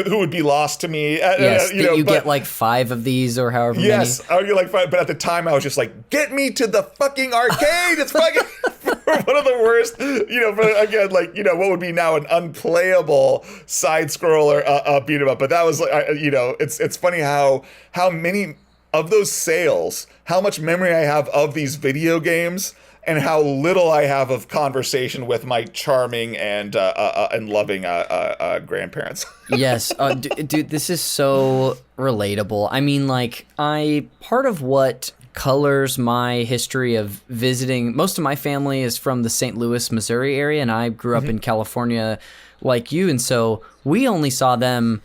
who would be lost to me. Yes, get like 5 of these or however many. Yes, I would get like 5, but at the time I was just like, get me to the fucking arcade. It's fucking one of the worst, but again, what would be now an unplayable side scroller beat 'em up. But that was like, it's funny how many of those sales, how much memory I have of these video games, and how little I have of conversation with my charming and loving grandparents. Yes, dude, this is so relatable. I mean, part of what colors my history of visiting, most of my family is from the St. Louis, Missouri area, and I grew up in California like you, and so we only saw them,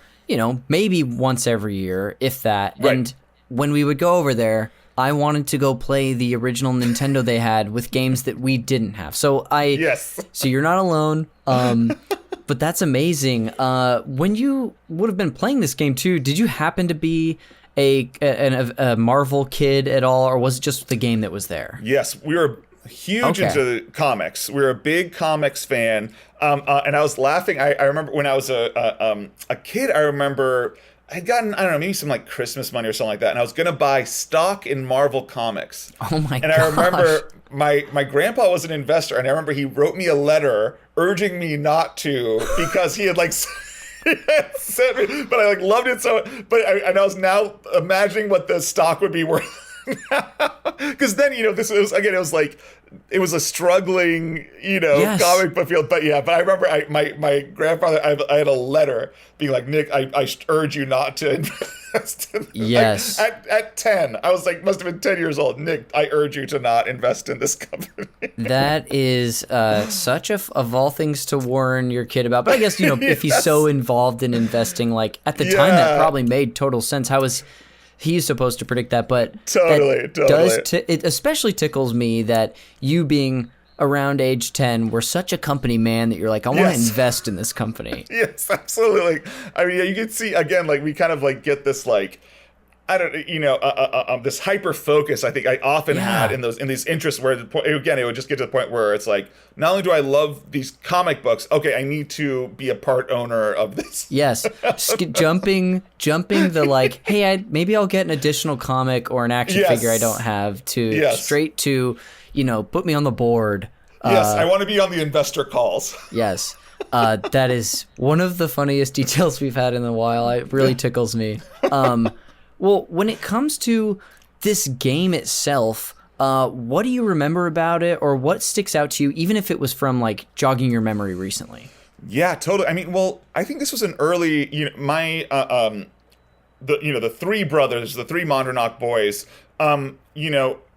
maybe once every year, if that. Right. And when we would go over there, I wanted to go play the original Nintendo they had with games that we didn't have. So So you're not alone. But that's amazing. When you would have been playing this game too, did you happen to be a Marvel kid at all, or was it just the game that was there? Yes, we were huge into comics. We were a big comics fan. And I was laughing. I remember when I was a kid, I remember I'd gotten, I don't know, maybe some like Christmas money or something like that, and I was gonna buy stock in Marvel Comics. Oh my god! And I remember my grandpa was an investor, and I remember he wrote me a letter urging me not to because he had like sent me, but I like loved it so. I was now imagining what the stock would be worth. Because then it was a struggling comic book field, but I remember my grandfather, I had a letter being like, Nick, I urge you not to invest in yes at 10 I was like, must have been 10 years old. Nick, I urge you to not invest in this company. That is such of all things to warn your kid about, but I guess if he's so involved in investing, like at the time that probably made total sense. How was he's supposed to predict that? But totally. It especially tickles me that you, being around age 10, were such a company man that you're like, I want to invest in this company. Yes, absolutely. I mean, you can see again, like we kind of like get this like, I don't, this hyper focus. I think I often had in these interests where again it would just get to the point where it's like, not only do I love these comic books, okay, I need to be a part owner of this. Yes, jumping the like, hey, maybe I'll get an additional comic or an action figure I don't have to straight to, put me on the board. Yes, I want to be on the investor calls. Yes. That is one of the funniest details we've had in a while. It really tickles me. Well, when it comes to this game itself, what do you remember about it, or what sticks out to you, even if it was from like jogging your memory recently? Yeah, totally. I mean, well, I think this was an early, the three brothers, the three Mandernach boys,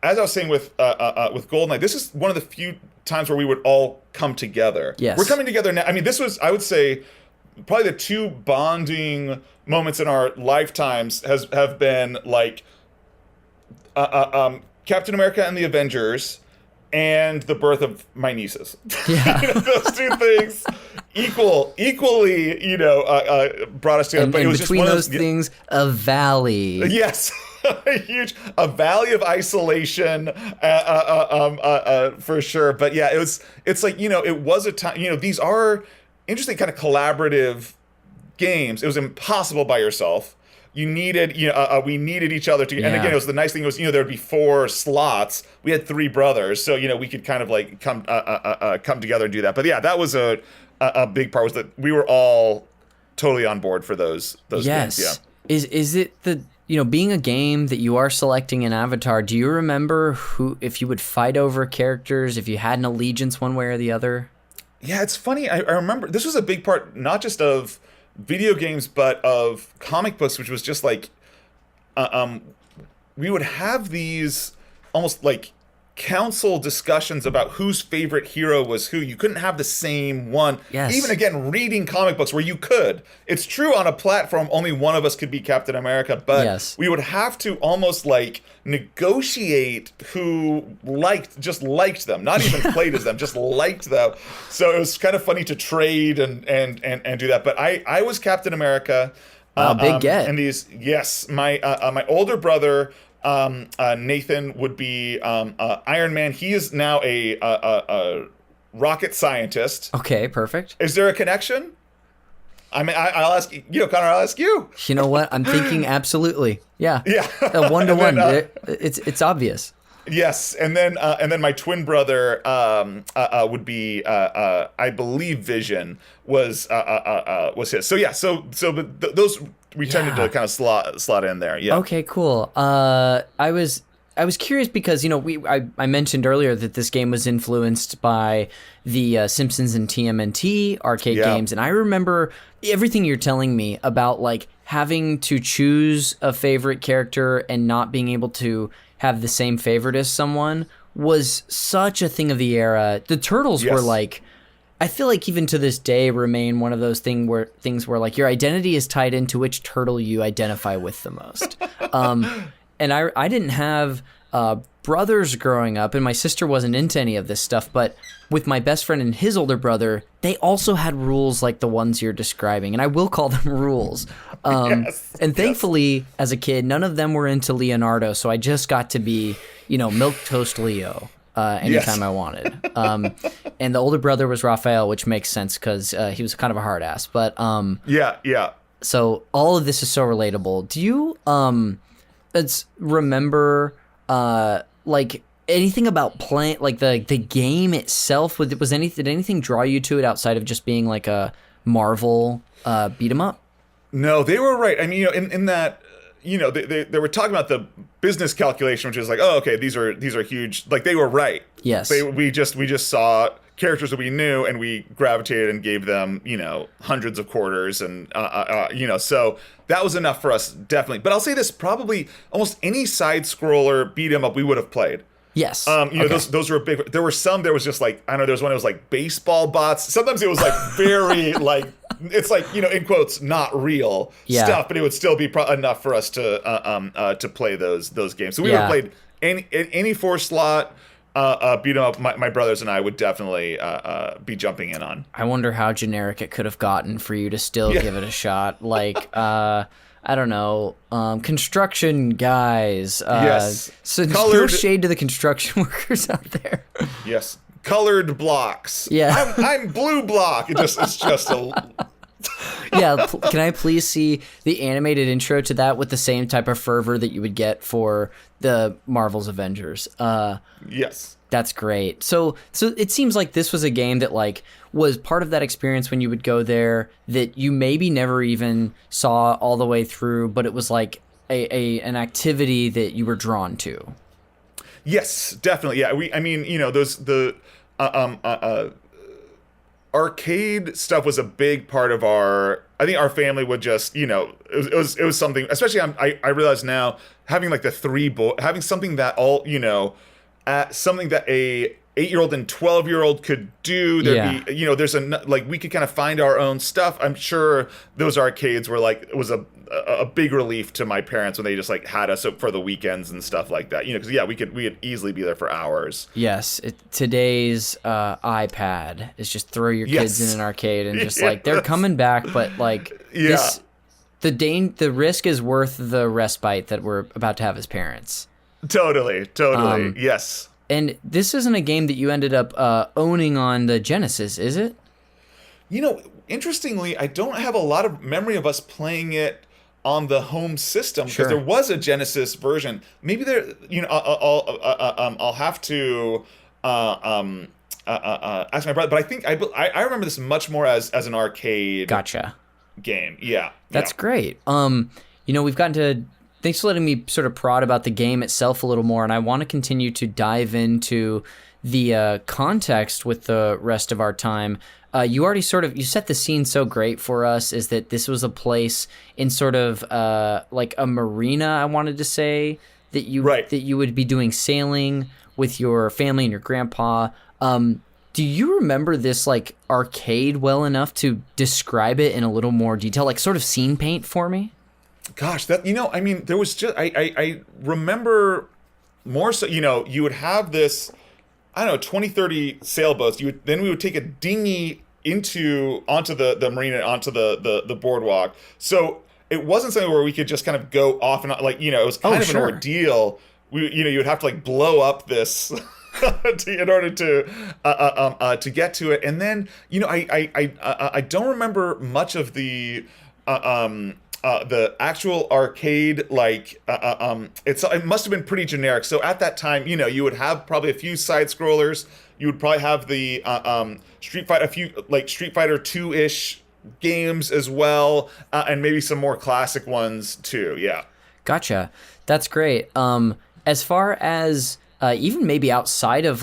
as I was saying with GoldenEye, this is one of the few times where we would all come together. Yes. We're coming together now. I mean, this was, I would say, probably the two bonding moments in our lifetimes have been like Captain America and the Avengers and the birth of my nieces. Yeah. Those two things equally, brought us together. And, but it was between just one those of those things, a valley. Yes. A valley of isolation, for sure. But yeah, it's like, it was a time, these are interesting kind of collaborative games. It was impossible by yourself. You needed, we needed each other to, and again, it was the nice thing was, there'd be 4 slots. We had 3 brothers, so, we could kind of like come together and do that. But yeah, that was a big part, was that we were all totally on board for those Yes. games. Yeah. Is it the, being a game that you are selecting an avatar, do you remember if you would fight over characters, if you had an allegiance one way or the other? Yeah, it's funny. I remember this was a big part, not just of video games, but of comic books, which was just like, we would have these almost like council discussions about whose favorite hero was who. You couldn't have the same one. Yes. Even again, reading comic books where you could. It's true on a platform, only one of us could be Captain America, but yes. we would have to almost like negotiate who just liked them, not even played as them, just liked them. So it was kind of funny to trade and do that. But I was Captain America. Big get. And yes, my older brother, Nathan, would be Iron Man. He is now a rocket scientist. Okay, perfect. Is there a connection? I mean, I'll ask you, Connor. I'll ask you. You know what? I'm thinking absolutely. Yeah. Yeah. 1-to-1. It's obvious. Yes, and then my twin brother would be I believe Vision was his. So yeah, but those we tended to kind of slot in there. Yeah. Okay, cool. I was curious because I mentioned earlier that this game was influenced by the Simpsons and TMNT arcade games, and I remember everything you're telling me about like having to choose a favorite character and not being able to have the same favorite as someone was such a thing of the era. The Turtles were like, I feel like even to this day remain one of those things where like your identity is tied into which turtle you identify with the most. And I didn't have brothers growing up, and my sister wasn't into any of this stuff, but with my best friend and his older brother, they also had rules like the ones you're describing, and I will call them rules. And thankfully, as a kid, none of them were into Leonardo, so I just got to be, milquetoast Leo anytime I wanted. And the older brother was Raphael, which makes sense because he was kind of a hard ass. But yeah. So all of this is so relatable. Do you remember like anything about playing, like the game itself? Did anything draw you to it outside of just being like a Marvel beat 'em up? No, they were right. I mean, in that, they were talking about the business calculation, which is like, oh, okay, these are huge. Like they were right. Yes. We just saw characters that we knew and we gravitated and gave them, hundreds of quarters and, so that was enough for us, definitely. But I'll say this, probably almost any side scroller beat 'em up we would have played. Yes. Okay. Those were big. There was just like, I don't know, there was one that was like baseball bots. Sometimes it was like very like, it's like, in quotes, not real stuff, but it would still be enough for us to play those games. So we would have played any 4-slot beat 'em up. My brothers and I would definitely be jumping in on. I wonder how generic it could have gotten for you to still give it a shot. Like, I don't know, construction guys. Yes. So no shade to the construction workers out there. Yes. Colored blocks. Yeah. I'm blue block. It's just a... Yeah, can I please see the animated intro to that with the same type of fervor that you would get for the Marvel's Avengers? Yes. That's great. So it seems like this was a game that like was part of that experience when you would go there that you maybe never even saw all the way through, but it was like an activity that you were drawn to. Yes, definitely. Yeah, the arcade stuff was a big part of our I think our family would just, it was something, especially I realize now having like having something that something that a 8-year-old and 12-year-old could do. There'd be, there's we could kind of find our own stuff. I'm sure those arcades were it was a big relief to my parents when they just had us for the weekends and stuff like that. Because we could easily be there for hours. Yes, today's iPad is just throw your kids in an arcade and just they're coming back, but the risk is worth the respite that we're about to have as parents. Totally, yes. And this isn't a game that you ended up owning on the Genesis, is it? Interestingly, I don't have a lot of memory of us playing it on the home system because there was a Genesis version. Maybe there, I'll have to ask my brother. But I think I remember this much more as an arcade. Gotcha. Game. Yeah, that's great. We've gotten to. Thanks for letting me sort of prod about the game itself a little more, and I want to continue to dive into the context with the rest of our time. You already you set the scene so great for us, is that this was a place in sort of like a marina, I wanted to say, that you would be doing sailing with your family and your grandpa. Do you remember this arcade well enough to describe it in a little more detail, sort of scene paint for me? Gosh, there was just I remember more so. You would have this, I don't know, 20, 30 sailboats. Then we would take a dinghy onto the marina, onto the boardwalk. So it wasn't something where we could just kind of go off and on, it was kind of an ordeal. You would have to blow up this in order to get to it. And then I don't remember much of the actual arcade, it must have been pretty generic. So at that time, you would have probably a few side scrollers. You would probably have the Street Fighter, a few Street Fighter 2-ish games as well, and maybe some more classic ones too. Yeah. Gotcha. That's great. As far as even maybe outside of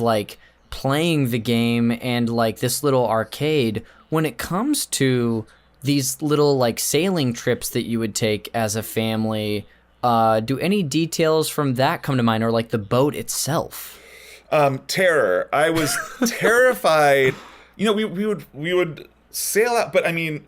playing the game and this little arcade, when it comes to these little sailing trips that you would take as a family, do any details from that come to mind, or the boat itself? Terror. I was terrified. We would sail out, but I think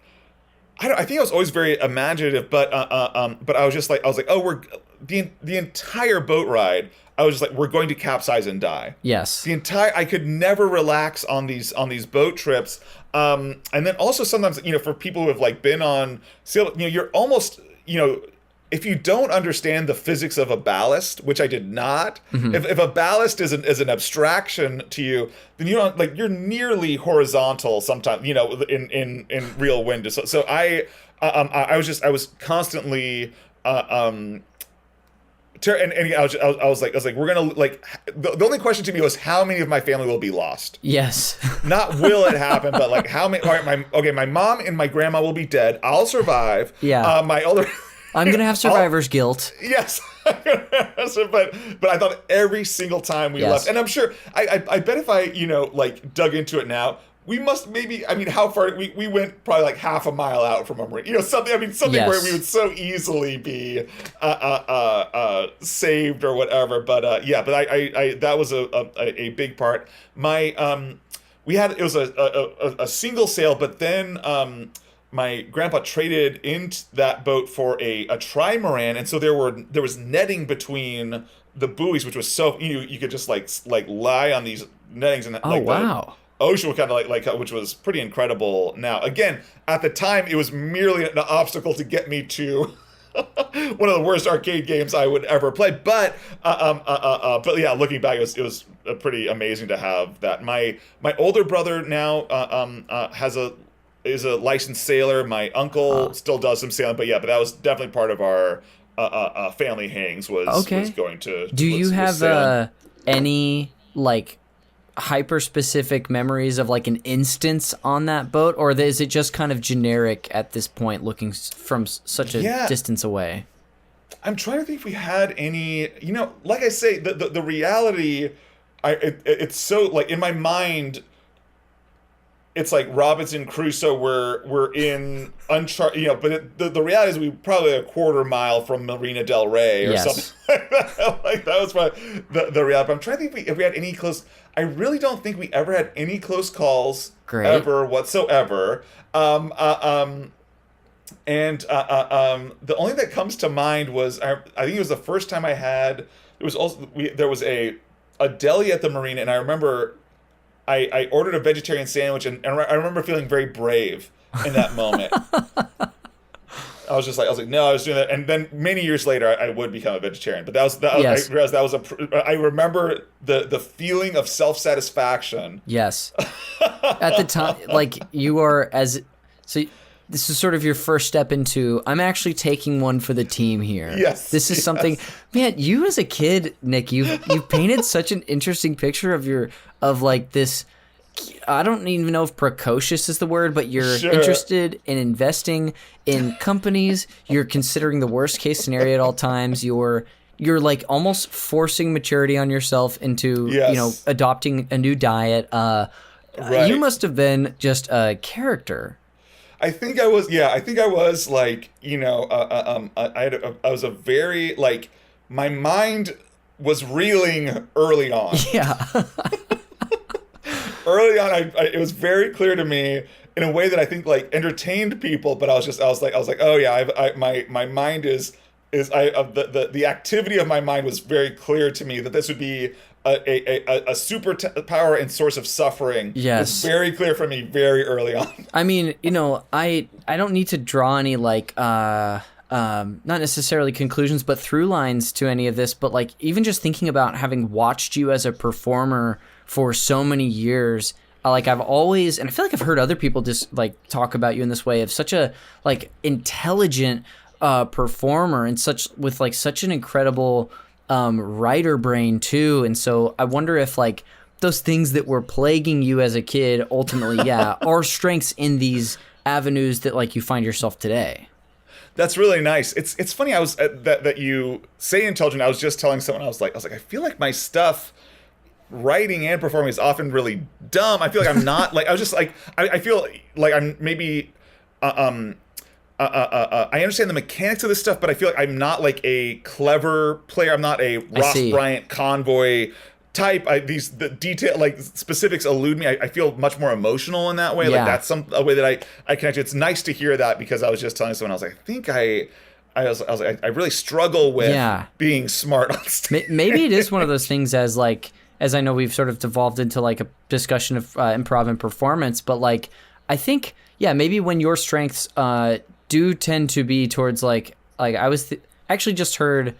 I was always very imaginative, but I was just oh, the entire boat ride, I was just we're going to capsize and die. Yes. I could never relax on these boat trips. And then also sometimes, for people who have been on sail, you're almost, if you don't understand the physics of a ballast, which I did not, if a ballast is an abstraction to you, then you don't you're nearly horizontal sometimes, in real wind. So I was constantly, and I was like, we're gonna the only question to me was how many of my family will be lost. Yes. Not will it happen, but how many? All right, my mom and my grandma will be dead. I'll survive. Yeah. My older. I'm gonna have survivor's guilt. Yes. but I thought every single time we left, and I'm sure I bet if I dug into it now, we must maybe, how far we went, probably half a mile out from a marina, something where we would so easily be saved or whatever. But I that was a big part. It was a single sail, but then my grandpa traded into that boat for a trimaran, and so there was netting between the buoys, which was so you could just lie on these nettings and wow. Ocean kind of which was pretty incredible. Now, again, at the time, it was merely an obstacle to get me to one of the worst arcade games I would ever play. But yeah, looking back, it was pretty amazing to have that. My older brother now is a licensed sailor. My uncle still does some sailing, but that was definitely part of our family hangs was going to. Do you have any hyper-specific memories of an instance on that boat, or is it just kind of generic at this point looking from such a distance away? I'm trying to think if we had any, like I say, the reality, it's so in my mind, it's like Robinson Crusoe, we're in uncharted, but the reality is we probably a quarter mile from Marina Del Rey or something like that. Like that was probably the reality. But I'm trying to think if we had any close. I really don't think we ever had any close calls ever whatsoever. And the only that comes to mind was I think it was the first time I had. It was also there was a deli at the marina, and I remember I ordered a vegetarian sandwich, and I remember feeling very brave in that moment. I was like, no, I was doing that, and then many years later, I would become a vegetarian. But I realized that was I remember the feeling of self-satisfaction. Yes, at the time, like you are so. This is sort of your first step into, I'm actually taking one for the team here. Yes. This is something, man, you as a kid, Nick, you've painted such an interesting picture of like this, I don't even know if precocious is the word, but you're interested in investing in companies. You're considering the worst case scenario at all times. You're like almost forcing maturity on yourself into, adopting a new diet. You must have been just a character. I think I was like, I was a very, like, my mind was reeling early on. Yeah. Early on, it was very clear to me in a way that I think like entertained people, but I was like, oh yeah, my mind the activity of my mind was very clear to me that this would be a superpower and source of suffering. Yes. It's very clear for me very early on. I mean, I don't need to draw any like not necessarily conclusions, but through lines to any of this, but like even just thinking about having watched you as a performer for so many years, like I've always, and I feel like I've heard other people just like talk about you in this way of such a like intelligent performer and with such an incredible writer brain too. And so I wonder if like those things that were plaguing you as a kid ultimately are strengths in these avenues that like you find yourself today. That's really nice. It's funny. I was that you say intelligent. I was just telling someone I was like I feel like my stuff, writing and performing, is often really dumb. I feel like I'm not like I was just like I feel like I'm maybe I understand the mechanics of this stuff, but I feel like I'm not like a clever player. I'm not a Ross Bryant Convoy type. The detail, like specifics, elude me. I feel much more emotional in that way. Yeah. Like that's a way that I connect. It's nice to hear that, because I was just telling someone, I was like, I think I was like, I really struggle with being smart on stage. Maybe it is one of those things as I know we've sort of devolved into like a discussion of improv and performance, but like I think maybe when your strengths do tend to be towards like I was actually just heard,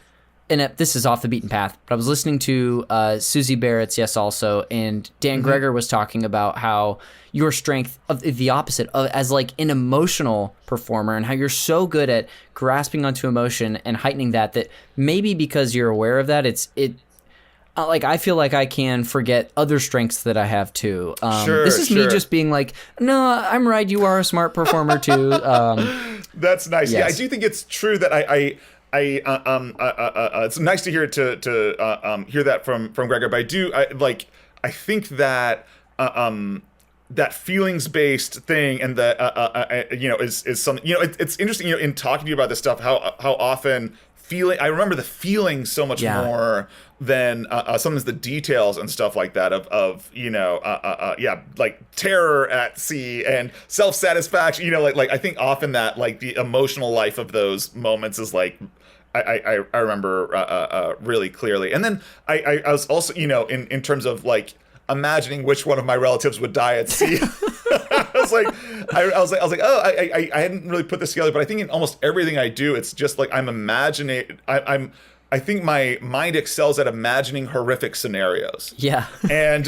and this is off the beaten path, but I was listening to Susie Barrett's Yes Also, and Dan Greger was talking about how your strength of the opposite as like an emotional performer, and how you're so good at grasping onto emotion and heightening that maybe because you're aware of that, like I feel like I can forget other strengths that I have too. This is me just being like, no, I'm right. You are a smart performer too. That's nice. Yes. Yeah, I do think it's true that it's nice to hear hear that from Gregor. But I think that that feelings-based thing, and that is something. It's interesting. In talking to you about this stuff, how often I remember the feeling so much more than sometimes the details and stuff like that of like terror at sea and self-satisfaction. I think often that like the emotional life of those moments is like I remember really clearly. And then I was also in terms of like imagining which one of my relatives would die at sea. I was like, oh, I hadn't really put this together, but I think in almost everything I do, it's just like I'm imagining. I think my mind excels at imagining horrific scenarios. Yeah. And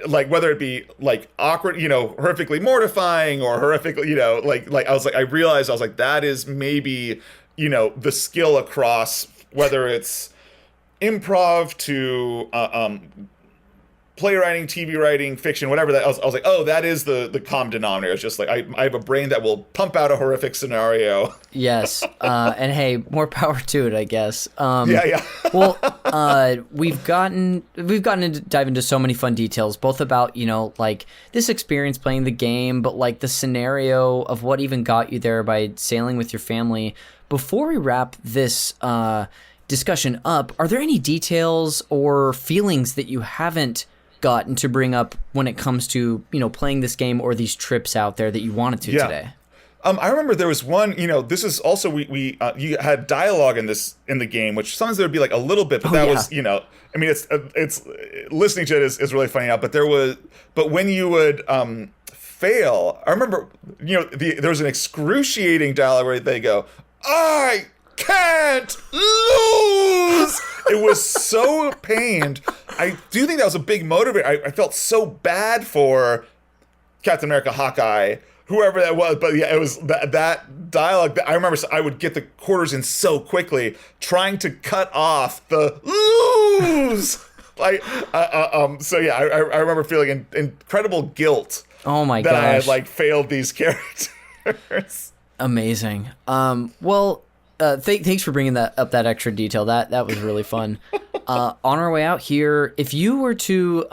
like whether it be like awkward, horrifically mortifying, or horrifically, I realized that is maybe the skill across whether it's improv to playwriting, TV writing, fiction, whatever that. I was like, oh, that is the common denominator. It's just like I have a brain that will pump out a horrific scenario. Yes, and hey, more power to it, I guess. Yeah. Well, we've gotten to dive into so many fun details, both about like this experience playing the game, but like the scenario of what even got you there by sailing with your family. Before we wrap this discussion up, are there any details or feelings that you haven't gotten to bring up when it comes to playing this game or these trips out there that you wanted to today? I remember there was one, this is also, we you had dialogue in the game, which sometimes there would be like a little bit, but was, I mean, it's listening to it is really funny now, but when you would fail, I remember, there was an excruciating dialogue where they go, I can't lose. It was so pained. I do think that was a big motivator. I felt so bad for Captain America, Hawkeye, whoever that was, but yeah, it was that dialogue. I remember I would get the quarters in so quickly, trying to cut off the lose. So yeah, I remember feeling incredible guilt. Oh my gosh, that I had failed these characters. Amazing. Well, thanks for bringing that extra detail. That was really fun. On our way out here, if you were to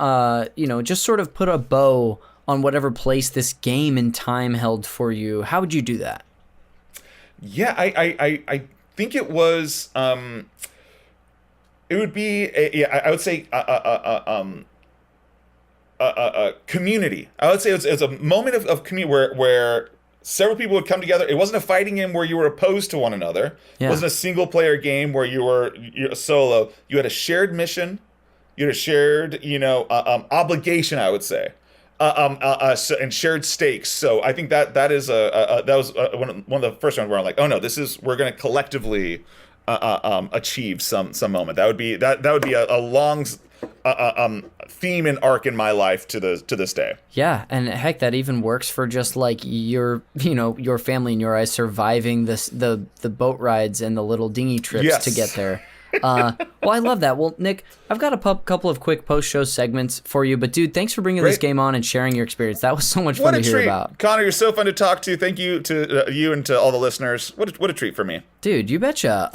just sort of put a bow on whatever place this game and time held for you, how would you do that? Yeah, I think it was it would be I would say community. I would say it's a moment of community where several people would come together. It wasn't a fighting game where you were opposed to one another. Yeah. It wasn't a single player game where you're solo. You had a shared mission. You had a shared obligation, I would say. And shared stakes. So I think that was one of the first ones where I'm like, oh no, we're going to collectively achieve some moment. That would be a long theme and arc in my life to this day. Yeah, and heck, that even works for just like your family and your eyes surviving the boat rides and the little dinghy trips to get there. Well, I love that. Well, Nick, I've got a couple of quick post-show segments for you, but dude, thanks for bringing this game on and sharing your experience. That was so much fun to hear about. Connor, you're so fun to talk to. Thank you to you and to all the listeners. What a treat for me. Dude, you betcha.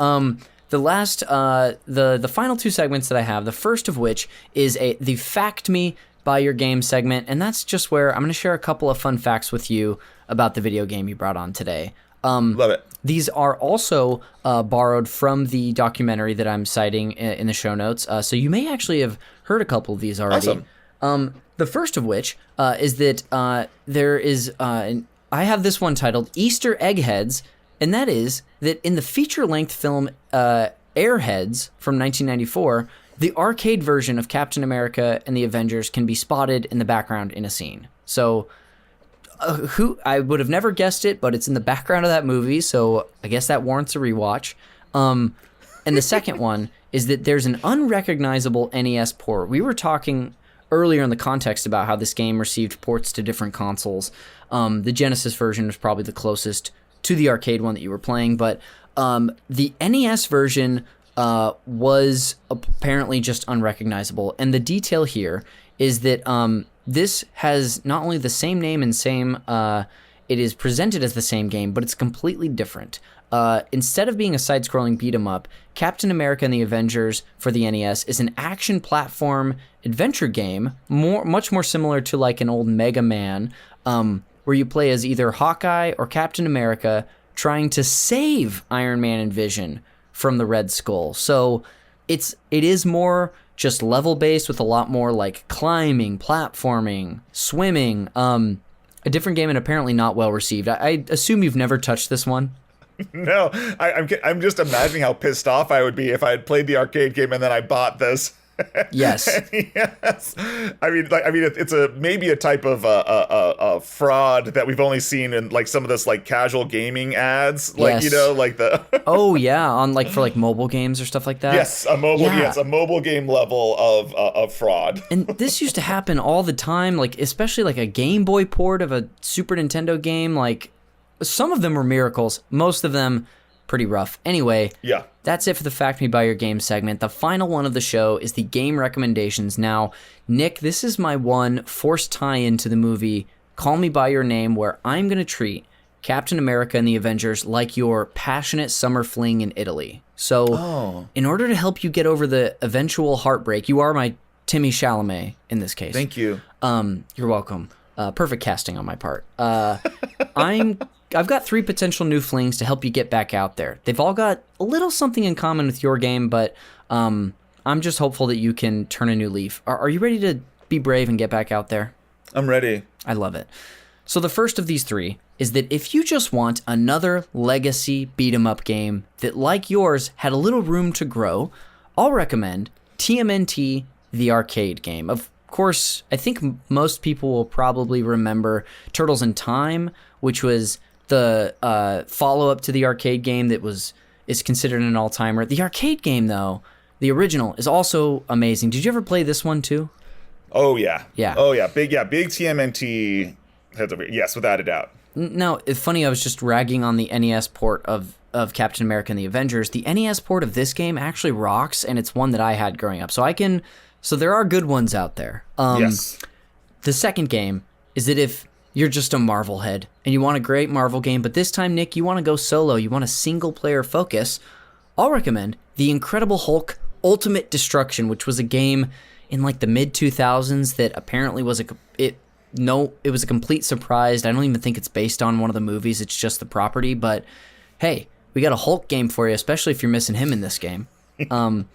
The last, the final two segments that I have, the first of which is the Fact Me by Your Game segment, and that's just where I'm going to share a couple of fun facts with you about the video game you brought on today. Love it. These are also borrowed from the documentary that I'm citing in the show notes, so you may actually have heard a couple of these already. Awesome. The first of which is that there is, I have this one titled Easter Eggheads, and that is that in the feature-length film Airheads from 1994, the arcade version of Captain America and the Avengers can be spotted in the background in a scene. So who I would have never guessed it, but it's in the background of that movie, so I guess that warrants a rewatch. And the second one is that there's an unrecognizable NES port. We were talking earlier in the context about how this game received ports to different consoles. The Genesis version was probably the closest to the arcade one that you were playing, but the NES version was apparently just unrecognizable. And the detail here is that this has not only the same name and it is presented as the same game, but it's completely different. Instead of being a side-scrolling beat-em-up, Captain America and the Avengers for the NES is an action platform adventure game, much more similar to like an old Mega Man, where you play as either Hawkeye or Captain America trying to save Iron Man and Vision from the Red Skull. So it is more just level-based with a lot more like climbing, platforming, swimming. A different game and apparently not well-received. I assume you've never touched this one? No, I'm just imagining how pissed off I would be if I had played the arcade game and then I bought this. Yes. Yes. I mean, it's maybe a type of fraud that we've only seen in like some of this like casual gaming ads, like yes. Like the. Oh yeah, on like for like mobile games or stuff like that. Yes, a mobile game level of fraud. And this used to happen all the time, like especially like a Game Boy port of a Super Nintendo game. Like some of them were miracles, most of them pretty rough. Anyway. Yeah. that's it for the Fact Me by Your Game segment. The final one of the show is the game recommendations. Now, Nick, this is my one forced tie-in to the movie Call Me By Your Name, where I'm going to treat Captain America and the Avengers like your passionate summer fling in Italy. So, in order to help you get over the eventual heartbreak, you are my Timmy Chalamet in this case. Thank you. You're welcome. Perfect casting on my part. I've got 3 potential new flings to help you get back out there. They've all got a little something in common with your game, but I'm just hopeful that you can turn a new leaf. Are you ready to be brave and get back out there? I'm ready. I love it. So the first of these 3 is that if you just want another legacy beat-em-up game that, like yours, had a little room to grow, I'll recommend TMNT, the arcade game. Of course, I think most people will probably remember Turtles in Time, which was the follow-up to the arcade game that is considered an all-timer. The arcade game, though, the original, is also amazing. Did you ever play this one, too? Oh, yeah. Yeah. Oh, yeah. Big TMNT heads over. Yes, without a doubt. Now, it's funny, I was just ragging on the NES port of Captain America and the Avengers. The NES port of this game actually rocks, and it's one that I had growing up. So there are good ones out there. Yes. The second game is that if you're just a Marvel head and you want a great Marvel game, but this time, Nick, you want to go solo, you want a single-player focus, I'll recommend The Incredible Hulk Ultimate Destruction, which was a game in like the mid-2000s that apparently was it was a complete surprise. I don't even think it's based on one of the movies. It's just the property. But hey, we got a Hulk game for you, especially if you're missing him in this game. And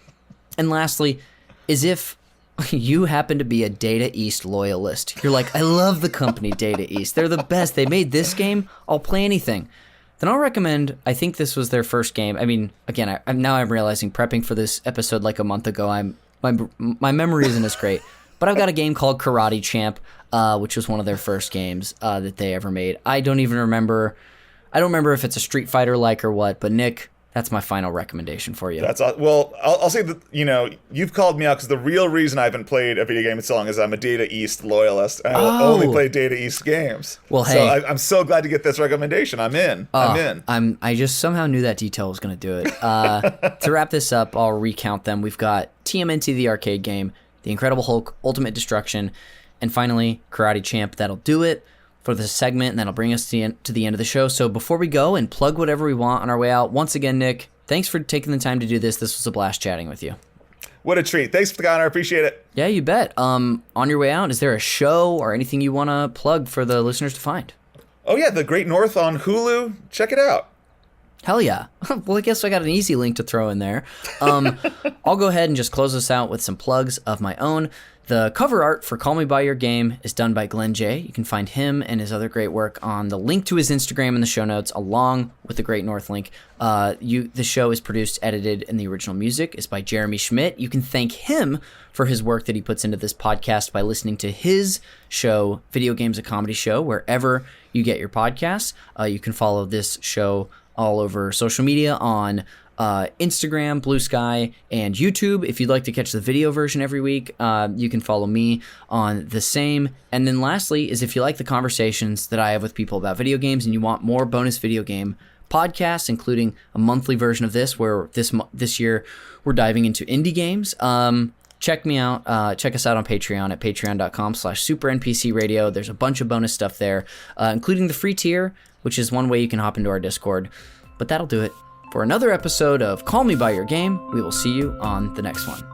lastly, is if you happen to be a Data East loyalist. You're like, I love the company Data East. They're the best. They made this game. I'll play anything. Then I'll recommend, I think this was their first game. I mean, again, I'm realizing prepping for this episode like a month ago, my memory isn't as great. But I've got a game called Karate Champ, which was one of their first games that they ever made. I don't remember if it's a Street Fighter-like or what, but Nick, that's my final recommendation for you. Well, I'll say that, you've called me out because the real reason I haven't played a video game in so long is I'm a Data East loyalist. And I will only play Data East games. Well, hey. So I'm so glad to get this recommendation. I'm in. I just somehow knew that detail was going to do it. To wrap this up, I'll recount them. We've got TMNT, the arcade game, The Incredible Hulk, Ultimate Destruction, and finally, Karate Champ. That'll do it for this segment, and that'll bring us to the end of the show. So before we go and plug whatever we want on our way out, once again, Nick, thanks for taking the time to do this. This was a blast chatting with you. What a treat. Thanks, Connor. I appreciate it. Yeah, you bet. On your way out, is there a show or anything you want to plug for the listeners to find? Oh, yeah, The Great North on Hulu. Check it out. Hell yeah. Well, I guess I got an easy link to throw in there. I'll go ahead and just close this out with some plugs of my own. The cover art for Call Me By Your Game is done by Glenn J. You can find him and his other great work on the link to his Instagram in the show notes, along with the Great North link. The show is produced, edited, and the original music is by Jeremy Schmidt. You can thank him for his work that he puts into this podcast by listening to his show, Video Games, a Comedy Show, wherever you get your podcasts. You can follow this show all over social media on Instagram, Blue Sky, and YouTube. If you'd like to catch the video version every week, you can follow me on the same. And then lastly is if you like the conversations that I have with people about video games and you want more bonus video game podcasts, including a monthly version of this, where this year we're diving into indie games. Check me out. Check us out on Patreon at patreon.com/supernpcradio. There's a bunch of bonus stuff there, including the free tier, which is one way you can hop into our Discord. But that'll do it for another episode of Call Me By Your Game. We will see you on the next one.